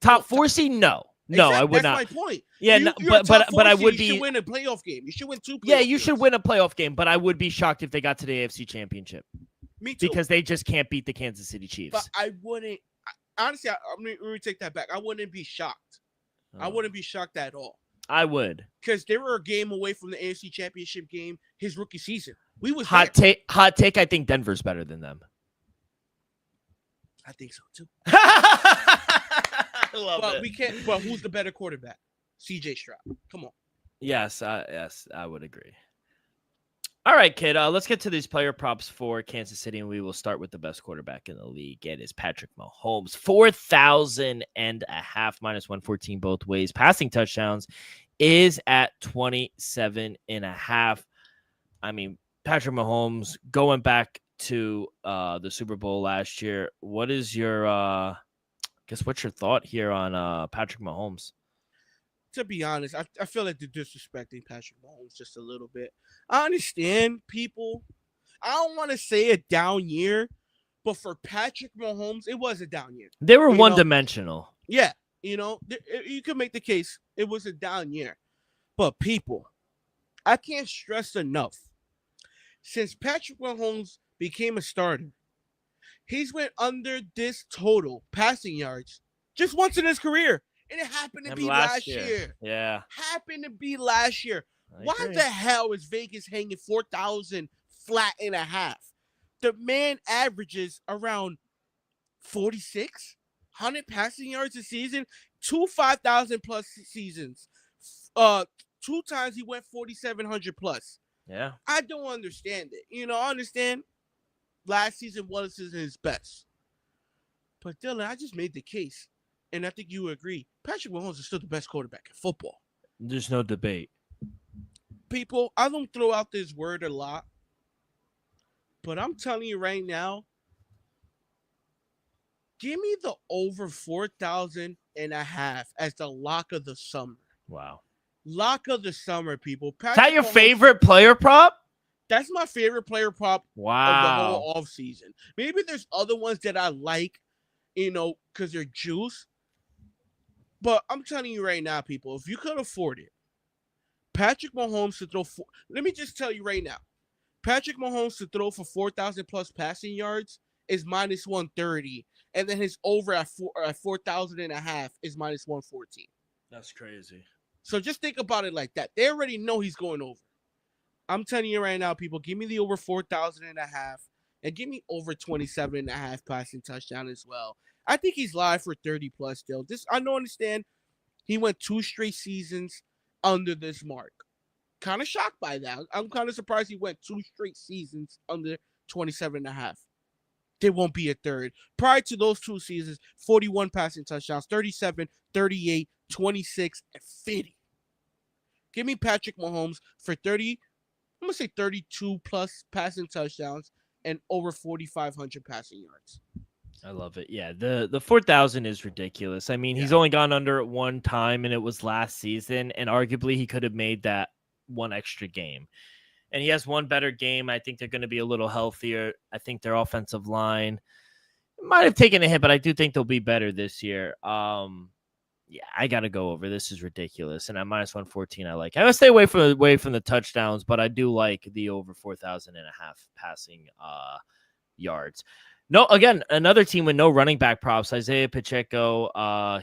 Top 4 seed? No, I would That's not. my point. Yeah, You're a top 4 but I seed, would you be. should win a playoff game. You should win 2 playoff Yeah, you games. should win a playoff game, but I would be shocked if they got to the AFC Championship Me too. because they just can't beat the Kansas City Chiefs. But I wouldn't. Honestly, let me take that back. I wouldn't be shocked. I wouldn't be shocked at all. I would. Because they were a game away from the AFC Championship game his rookie season. We was hot take. Hot take. I think Denver's better than them. I think so too. I love but it. we can't. But who's the better quarterback? CJ Stroud. Come on. Yes, I would agree. All right, kid. Let's get to these player props for Kansas City, and we will start with the best quarterback in the league. It is Patrick Mahomes, 4,000 and a half, -114 both ways. Passing touchdowns is at 27 and a half. I mean, Patrick Mahomes going back to the Super Bowl last year. What is your what's your thought here on Patrick Mahomes? To be honest, I feel like they're disrespecting Patrick Mahomes just a little bit. I understand people. I don't want to say a down year, but for Patrick Mahomes, it was a down year. They were one-dimensional. Yeah, you could make the case it was a down year. But people, I can't stress enough. Since Patrick Mahomes became a starter, he's went under this total passing yards just once in his career. And it happened to be last year. Yeah. Happened to be last year. Why the hell is Vegas hanging 4,000 flat and a half? The man averages around 4,600 passing yards a season, 5,000 plus seasons. 2 times he went 4,700 plus. Yeah. I don't understand it. I understand last season wasn't his best. But Dylan, I just made the case. And I think you agree. Patrick Mahomes is still the best quarterback in football. There's no debate. People, I don't throw out this word a lot. But I'm telling you right now, give me the over 4,000 and a half as the lock of the summer. Wow. Lock of the summer, people. Is that your favorite player prop? That's my favorite player prop of the whole offseason. Maybe there's other ones that I like, because they're juice. But I'm telling you right now, people, if you could afford it, Patrick Mahomes to throw let me just tell you right now. Patrick Mahomes to throw for 4,000 plus passing yards is -130. And then his over at 4,000 and a half is -114. That's crazy. So just think about it like that. They already know he's going over. I'm telling you right now, people, give me the over 4,000 and a half and give me over 27 and a half passing touchdown as well. I think he's live for 30 plus still. I don't understand. He went 2 straight seasons under this mark. Kind of shocked by that. I'm kind of surprised he went 2 straight seasons under 27 and a half. There won't be a third. Prior to those 2 seasons, 41 passing touchdowns, 37, 38, 26, and 50. Give me Patrick Mahomes for 30. I'm going to say 32 plus passing touchdowns and over 4,500 passing yards. I love it. Yeah, the 4,000 is ridiculous. I mean, he's only gone under it one time, and it was last season, and arguably he could have made that one extra game. And he has one better game. I think they're going to be a little healthier. I think their offensive line might have taken a hit, but I do think they'll be better this year. Yeah, I got to go over. This is ridiculous. And at -114, I like. I would stay away from the touchdowns, but I do like the over 4,000 and a half passing yards. No, again, another team with no running back props. Isaiah Pacheco,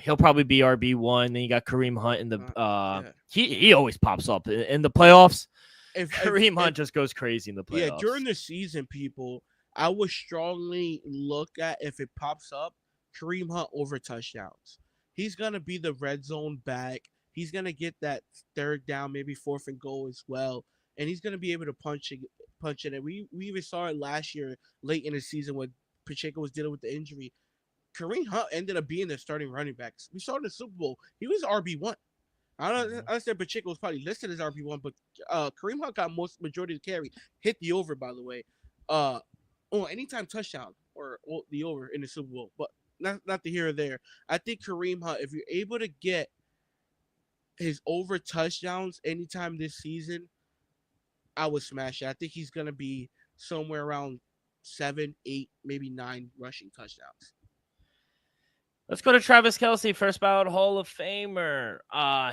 he'll probably be RB1. Then you got Kareem Hunt in the he always pops up in the playoffs. Kareem Hunt just goes crazy in the playoffs. Yeah, during the season, people, I would strongly look at, if it pops up, Kareem Hunt over touchdowns. He's gonna be the red zone back. He's gonna get that 3rd down, maybe 4th and goal as well, and he's gonna be able to punch it. And we even saw it last year, late in the season, when Pacheco was dealing with the injury. Kareem Hunt ended up being the starting running back. We saw in the Super Bowl, he was RB1. I understand Pacheco was probably listed as RB1, but Kareem Hunt got majority of the carry. Hit the over, by the way. Anytime touchdown or the over in the Super Bowl. But not the here or there. I think Kareem Hunt, if you're able to get his over touchdowns anytime this season, I would smash it. I think he's gonna be somewhere around 7, 8, maybe 9 rushing touchdowns. Let's go to Travis Kelce, first ballot Hall of Famer.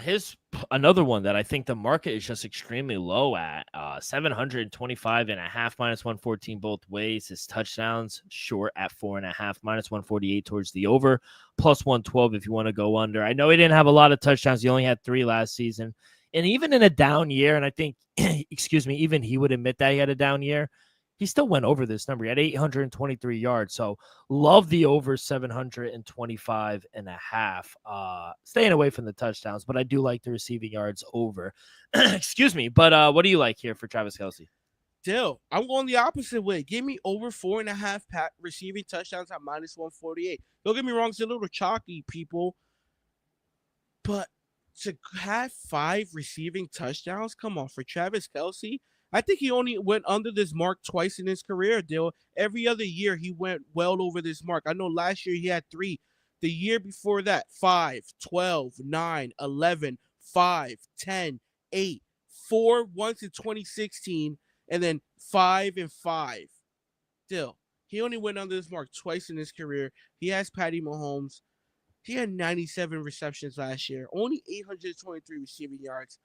His another one that I think the market is just extremely low at 725.5 minus 114 both ways. His touchdowns short at 4.5 minus 148 towards the over, plus 112 if you want to go under. I know he didn't have a lot of touchdowns. He only had 3 last season, and even in a down year, and I think, excuse me, even he would admit that he had a down year. He still went over this number. He had 823 yards. So love the over 725.5. Staying away from the touchdowns, but I do like the receiving yards over. Excuse me. But what do you like here for Travis Kelce? Still, I'm going the opposite way. Give me over 4.5 receiving touchdowns at minus 148. Don't get me wrong, it's a little chalky, people. But to have 5 receiving touchdowns, come on, for Travis Kelce, I think he only went under this mark twice in his career, Dill. Every other year, he went well over this mark. I know last year he had 3. The year before that, 5, 12, 9, 11, 5, 10, 8, 4 once in 2016, and then 5 and 5. Still, he only went under this mark twice in his career. He has Patty Mahomes. He had 97 receptions last year, only 823 receiving yards.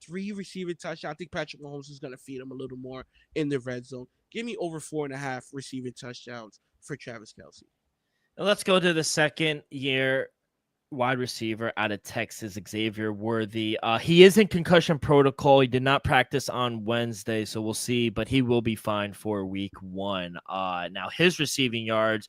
3 receiving touchdowns. I think Patrick Mahomes is going to feed him a little more in the red zone. Give me over 4.5 receiving touchdowns for Travis Kelce. Now let's go to the second-year wide receiver out of Texas, Xavier Worthy. He is in concussion protocol. He did not practice on Wednesday, so we'll see, but he will be fine for week 1. Now, his receiving yards,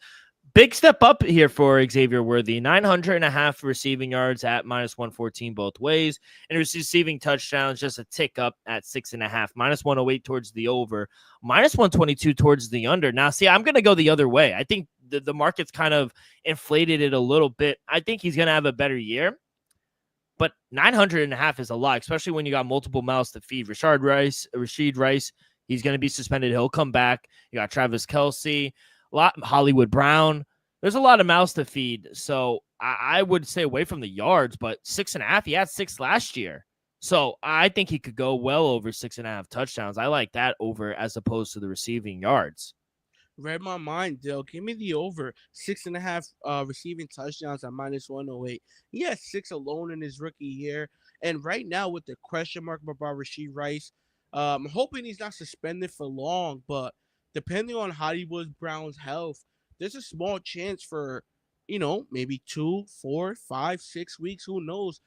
big step up here for Xavier Worthy. 900.5 receiving yards at minus 114 both ways. And his receiving touchdowns just a tick up at 6.5. Minus 108 towards the over. Minus 122 towards the under. Now, see, I'm going to go the other way. I think the market's kind of inflated it a little bit. I think he's going to have a better year. But 900.5 is a lot, especially when you got multiple mouths to feed. Rashid Rice, he's going to be suspended. He'll come back. You got Travis Kelce. Hollywood Brown. There's a lot of mouths to feed. So I would stay away from the yards, but 6.5, he had 6 last year. So I think he could go well over 6.5 touchdowns. I like that over as opposed to the receiving yards. Read my mind, Dill. Give me the over 6.5 receiving touchdowns at minus 108. He has 6 alone in his rookie year. And right now with the question mark about Rashid Rice, I'm hoping he's not suspended for long, but depending on Hollywood Brown's health, there's a small chance for, maybe 2, 4, 5, 6 weeks. Who knows?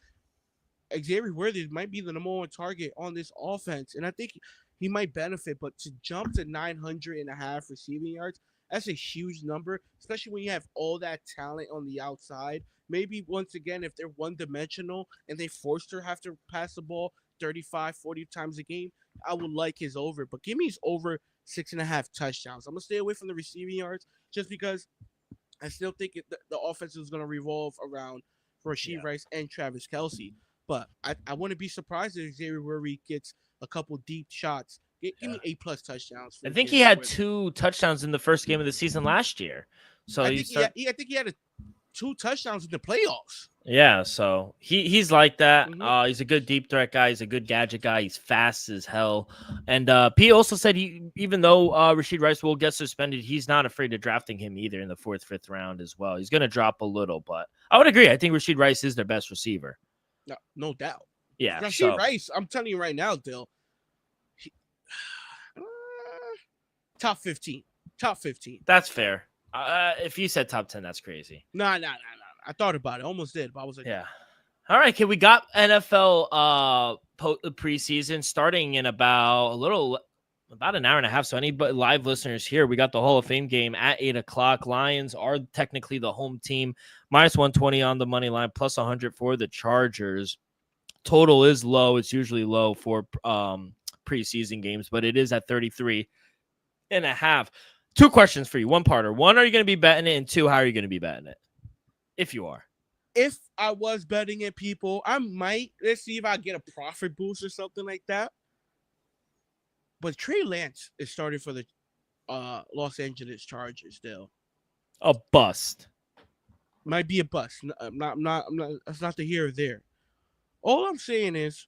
Xavier Worthy might be the number 1 target on this offense, and I think he might benefit. But to jump to 900.5 receiving yards, that's a huge number, especially when you have all that talent on the outside. Maybe once again, if they're one-dimensional and they forced to have to pass the ball 35, 40 times a game, I would like his over. But give me his over 6.5 touchdowns. I'm going to stay away from the receiving yards just because I still think the offense is going to revolve around Rashid Rice and Travis Kelce. But I wouldn't be surprised if Xavier Worthy gets a couple deep shots. Give me 8+ touchdowns. I think he had 2 touchdowns in the first game of the season last year. So I think he had 2 touchdowns in the playoffs. Yeah, so he's like that. Mm-hmm. He's a good deep threat guy. He's a good gadget guy. He's fast as hell. And P also said even though Rashid Rice will get suspended, he's not afraid of drafting him either in the 4th, 5th round as well. He's going to drop a little, but I would agree. I think Rashid Rice is their best receiver. No doubt. Yeah, Rashid Rice, I'm telling you right now, Dill, top 15. Top 15. That's fair. If you said top 10, that's crazy. No. I thought about it. Almost did, but I was like, yeah. All right, we got NFL preseason starting in about an hour and a half. So any live listeners here, we got the Hall of Fame game at 8:00. Lions are technically the home team. Minus 120 on the money line, plus 100 for the Chargers. Total is low. It's usually low for preseason games, but it is at 33.5. 2 questions for you. One-parter. 1, are you going to be betting it? And 2, how are you going to be betting it? If you are. If I was betting it, people, I might. Let's see if I get a profit boost or something like that. But Trey Lance is starting for the Los Angeles Chargers still. A bust. Might be a bust. I'm not. That's not the here or there. All I'm saying is,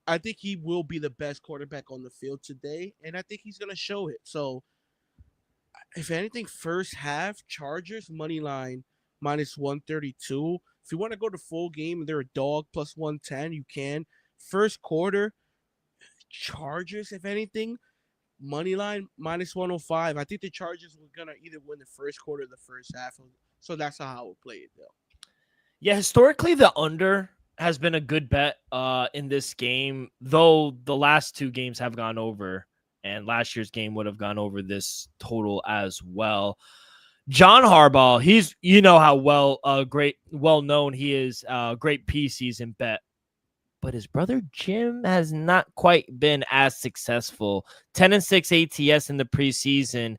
I think he will be the best quarterback on the field today, and I think he's gonna show it. So, if anything, first half Chargers money line -132. If you want to go to full game, they're a dog +110. You can. First quarter Chargers, if anything, money line -105. I think the Chargers were gonna either win the first quarter or the first half. So that's how I would play it, though. Yeah, historically the under has been a good bet in this game, though the last two games have gone over, and last year's game would have gone over this total as well. John Harbaugh, he's how well known he is, great preseason bet. But his brother Jim has not quite been as successful. 10-6 ATS in the preseason.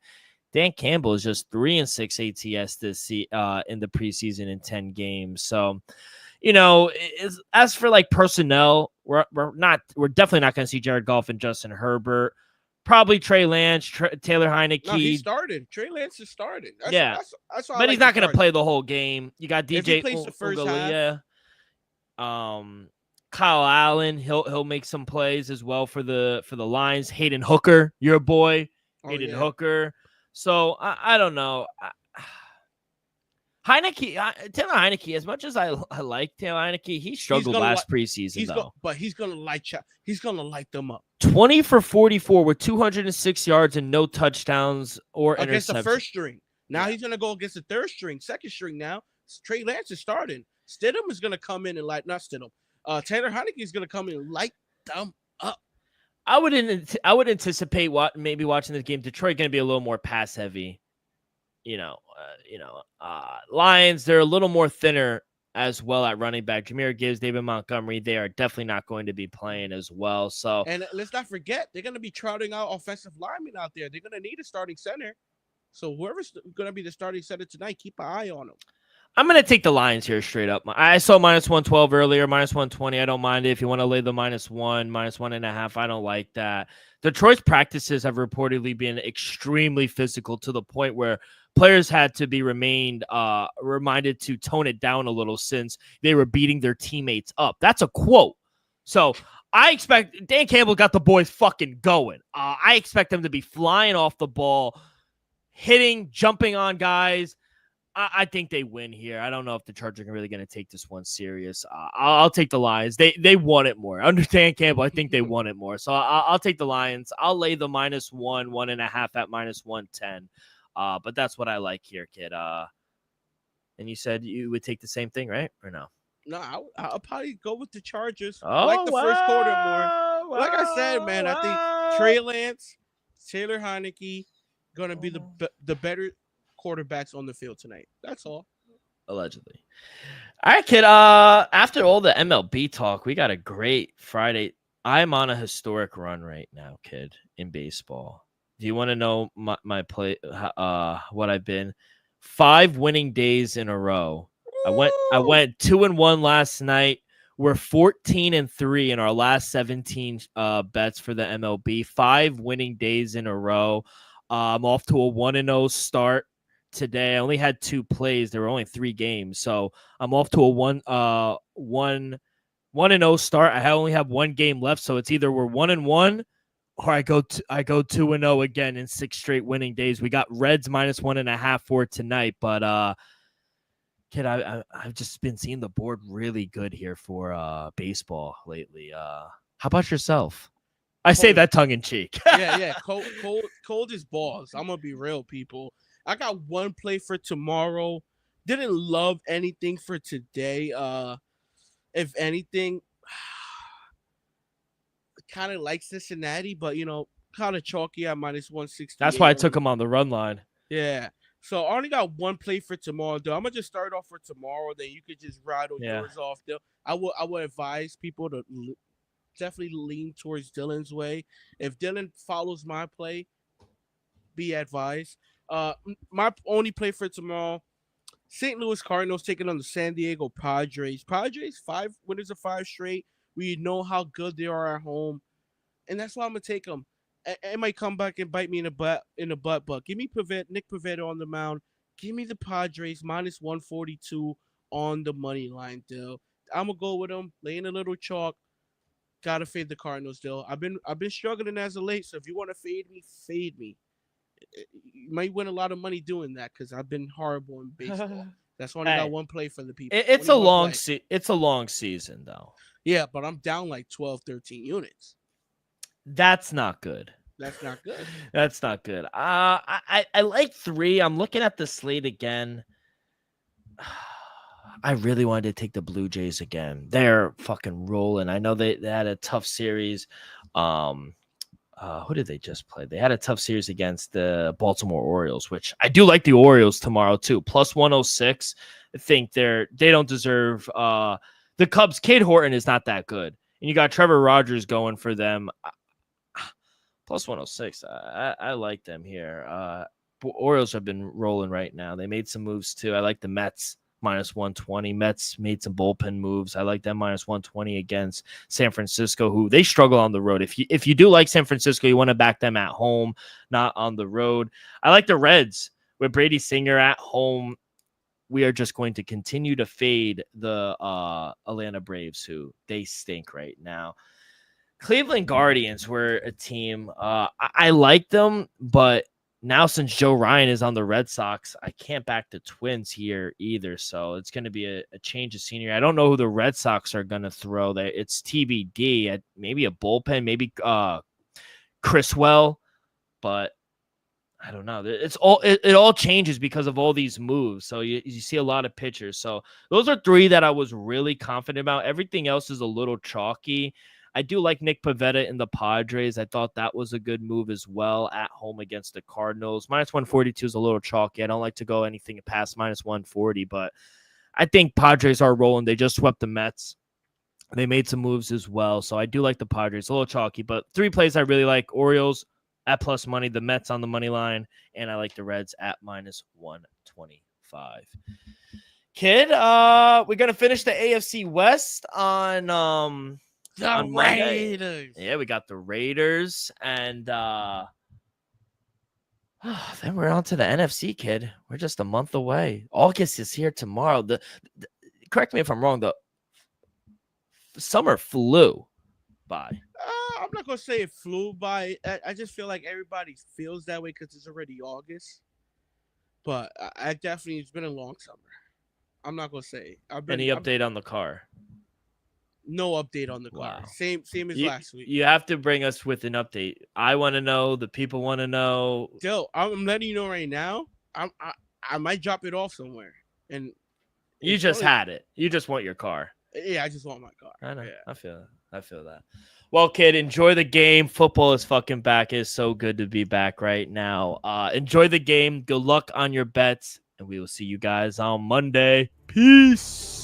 Dan Campbell is just 3-6 ATS in the preseason in 10 games. So, as for like personnel, we're definitely not going to see Jared Goff and Justin Herbert. Probably Trey Lance, Taylor Heineke. No, he started. Trey Lance is starting. That's but like he's not going to play the whole game. You got DJ. If he plays the first half. Kyle Allen, he'll make some plays as well for the Lions. Hayden Hooker, your boy, Hayden Hooker. So I don't know. Taylor Heineke. As much as I like Taylor Heineke, he struggled last preseason though. But he's gonna light them up. 20 for 44 with 206 yards and no touchdowns or against interceptions. the first string. Now he's gonna go against the third string, second string. Now Trey Lance is starting. Stidham is gonna come in and not Stidham. Taylor Heineke is gonna come in and light them up. I would anticipate maybe watching this game. Detroit going to be a little more pass heavy. Lions, they're a little more thinner as well at running back. Jahmyr Gibbs, David Montgomery, they are definitely not going to be playing as well. So, and let's not forget, they're going to be trotting out offensive linemen out there. They're going to need a starting center. So whoever's going to be the starting center tonight, keep an eye on them. I'm going to take the Lions here straight up. I saw -112 earlier, -120. I don't mind it. If you want to lay the -1, -1.5, I don't like that. Detroit's practices have reportedly been extremely physical to the point where players had to be reminded to tone it down a little since they were beating their teammates up. That's a quote. So I expect Dan Campbell got the boys fucking going. I expect them to be flying off the ball, hitting, jumping on guys. I think they win here. I don't know if the Chargers are really going to take this one serious. I'll take the Lions. They want it more. Under Dan Campbell, I think they want it more. So I'll take the Lions. I'll lay the -1, 1.5 at -110. But that's what I like here, kid. And you said you would take the same thing, right? Or no? No, I'll probably go with the Chargers. Oh, I like the first quarter more. Wow, Like I said, man, I think Trey Lance, Taylor Heineke, going to be the better quarterbacks on the field tonight. That's all. Allegedly. All right, kid. After all the MLB talk, we got a great Friday. I'm on a historic run right now, kid, in baseball. Do you want to know my play? What I've been 5 winning days in a row. I went 2-1 last night. We're 14-3 in our last 17 bets for the MLB. 5 winning days in a row. I'm off to a 1-0 start today. I only had 2 plays. There were only 3 games, so I'm off to a 1-0 start. I only have 1 game left, so it's either we're 1-1 or I go 2-0 again in 6 straight winning days. We got Reds -1.5 for tonight, but kid, I've just been seeing the board really good here for baseball lately. How about yourself? I say that tongue in cheek. Yeah. Cold as balls. I'm gonna be real, people. I got 1 play for tomorrow. Didn't love anything for today. If anything, kind of like Cincinnati, but kind of chalky at -160. That's why I took him on the run line. Yeah. So I only got 1 play for tomorrow, though. I'm gonna just start off for tomorrow. Then you could just rattle yours off. Though I would advise people to definitely lean towards Dylan's way. If Dylan follows my play, be advised. My only play for tomorrow: St. Louis Cardinals taking on the San Diego Padres. Padres 5 winners of 5 straight. We know how good they are at home, and that's why I'm gonna take them. It might come back and bite me in the butt, but give me Nick Pivetta on the mound. Give me the Padres minus 142 on the money line, Dill. I'm gonna go with them, laying a little chalk. Gotta fade the Cardinals, Dill. I've been struggling as of late, so if you want to fade me, fade me. You might win a lot of money doing that because I've been horrible in baseball. That's why I only got Hey, one play for the people. it's Only one play. it's a long season though. Yeah, but I'm down like 12, 13 units. That's not good. That's not good. That's not good. I like 3. I'm looking at the slate again. I really wanted to take the Blue Jays again. They're fucking rolling. I know they had a tough series. Who did they just play? They had a tough series against the Baltimore Orioles, which I do like the Orioles tomorrow too. Plus 106. I think they don't deserve the Cubs. Cade Horton is not that good. And you got Trevor Rogers going for them. Plus 106. I like them here. Orioles have been rolling right now. They made some moves too. I like the Mets minus 120. Mets made some bullpen moves. I like them minus 120 against San Francisco, who they struggle on the road. If you do like San Francisco, you want to back them at home, not on the road. I like the Reds with Brady Singer at home. We are just going to continue to fade the Atlanta Braves, who they stink right now. Cleveland Guardians were a team. I like them, but now since Joe Ryan is on the Red Sox, I can't back the Twins here either. So it's going to be a change of scenery. I don't know who the Red Sox are going to throw there. It's TBD. Maybe a bullpen, maybe Criswell, but I don't know. It all changes because of all these moves. So you see a lot of pitchers. So those are 3 that I was really confident about. Everything else is a little chalky. I do like Nick Pivetta in the Padres. I thought that was a good move as well at home against the Cardinals. Minus 142 is a little chalky. I don't like to go anything past minus 140, but I think Padres are rolling. They just swept the Mets. They made some moves as well. So I do like the Padres. A little chalky, but 3 plays I really like. Orioles at plus money, the Mets on the money line, and I like the Reds at minus 125. Kid, we're going to finish the AFC West on The Raiders. Yeah, we got the Raiders, and then we're on to the NFC, kid. We're just a month away. August is here tomorrow. Correct me if I'm wrong, the summer flew by. I'm not gonna say it flew by. I just feel like everybody feels that way because it's already August. But I definitely, it's been a long summer. I'm not gonna say. Any update on the car? No update on the car. Wow. Same as last week. You have to bring us with an update. I want to know. The people want to know. Still, I'm letting you know right now. I might drop it off somewhere. And you just had it. You just want your car. Yeah, I just want my car. I know. Yeah. I feel that. Well, kid, enjoy the game. Football is fucking back. It is so good to be back right now. Enjoy the game. Good luck on your bets. And we will see you guys on Monday. Peace.